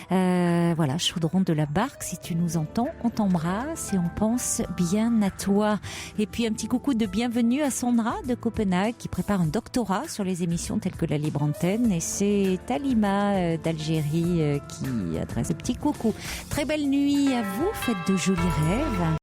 Voilà, Chaudron de la Barque, si tu nous entends, on t'embrasse et on pense bien à toi. Et puis un petit coucou de bienvenue à Sandra de Copenhague qui prépare un doctorat sur les émissions telles que la Libre Antenne. Et c'est Talima d'Algérie qui adresse un petit coucou. Très belle nuit à vous, faites de jolis rêves.